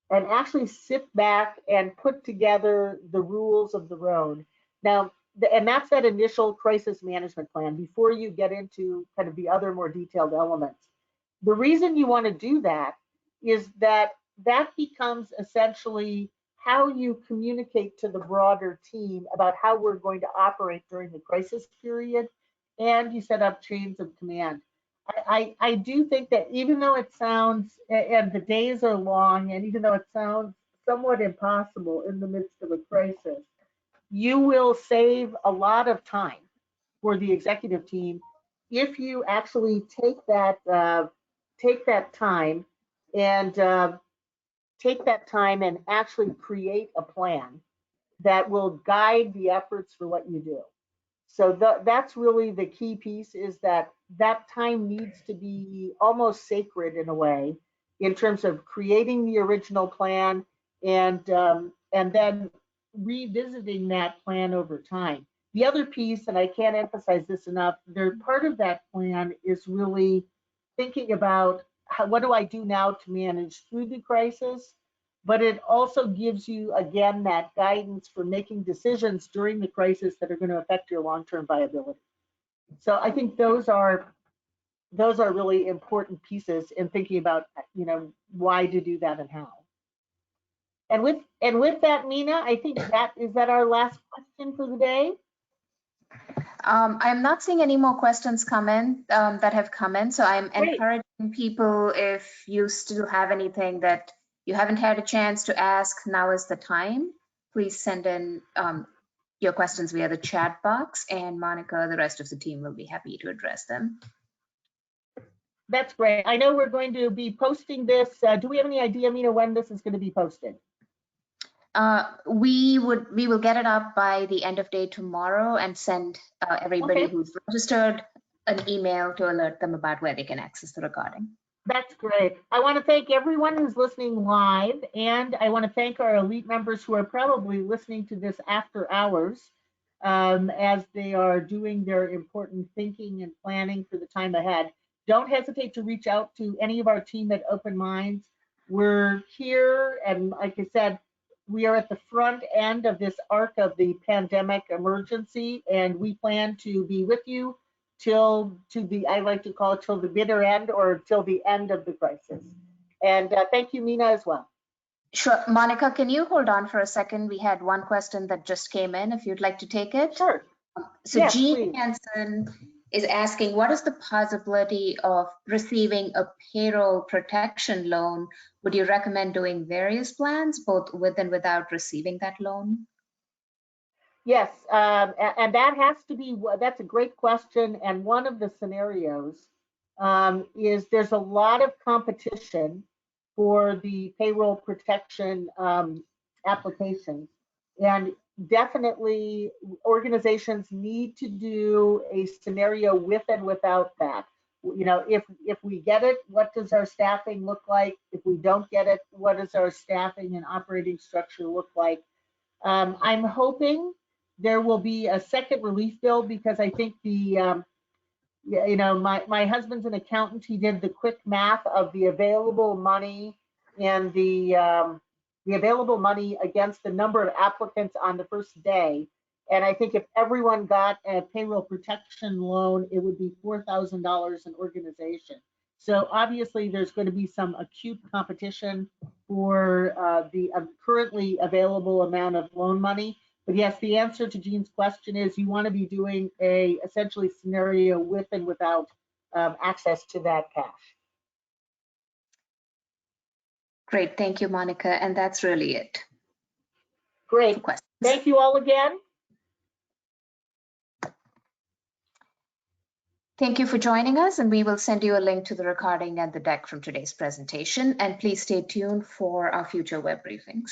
and actually sit back and put together the rules of the road. Now, and that's that initial crisis management plan before you get into kind of the other more detailed elements. The reason you want to do that is that becomes essentially how you communicate to the broader team about how we're going to operate during the crisis period, and you set up chains of command. I do think that even though it sounds, and the days are long, and even though it sounds somewhat impossible in the midst of a crisis, you will save a lot of time for the executive team if you actually take that time and actually create a plan that will guide the efforts for what you do. So that's really the key piece, is that time needs to be almost sacred in a way, in terms of creating the original plan and then revisiting that plan over time. The other piece, and I can't emphasize this enough, part of that plan is really thinking about what do I do now to manage through the crisis, but it also gives you, again, that guidance for making decisions during the crisis that are going to affect your long-term viability. So I think those are really important pieces in thinking about, why to do that and how. And with that, Mina, I think is that our last question for the day. I'm not seeing any more questions come in that have come in, so I'm encouraging people, if you still have anything that you haven't had a chance to ask, now is the time. Please send in your questions via the chat box, and Monica, the rest of the team will be happy to address them. That's great. I know we're going to be posting this. Do we have any idea, Mina, when this is going to be posted? We will get it up by the end of day tomorrow and send everybody who's registered an email to alert them about where they can access the recording. That's great. I want to thank everyone who's listening live, and I want to thank our elite members who are probably listening to this after hours as they are doing their important thinking and planning for the time ahead. Don't hesitate to reach out to any of our team at Open Minds. We're here, and like I said, we are at the front end of this arc of the pandemic emergency, and we plan to be with you till I like to call it till the bitter end or till the end of the crisis. And thank you, Mina, as well. Sure. Monica, can you hold on for a second? We had one question that just came in, if you'd like to take it. Sure. So yes, Jean please. Hansen is asking, what is the possibility of receiving a payroll protection loan? Would you recommend doing various plans, both with and without receiving that loan? Yes, and that has to be, that's a great question. And one of the scenarios is there's a lot of competition for the payroll protection applications. And definitely organizations need to do a scenario with and without that. You know, if we get it, what does our staffing look like? If we don't get it, what does our staffing and operating structure look like? I'm hoping there will be a second relief bill because I think the, you know, my husband's an accountant. He did the quick math of the available money and the available money against the number of applicants on the first day. And I think if everyone got a payroll protection loan, it would be $4,000 an organization. So obviously there's going to be some acute competition for the currently available amount of loan money. But yes, the answer to Jean's question is you want to be doing a essentially scenario with and without access to that cash. Great, thank you, Monica. And that's really it. Great, thank you all again. Thank you for joining us, and we will send you a link to the recording and the deck from today's presentation. And please stay tuned for our future web briefings.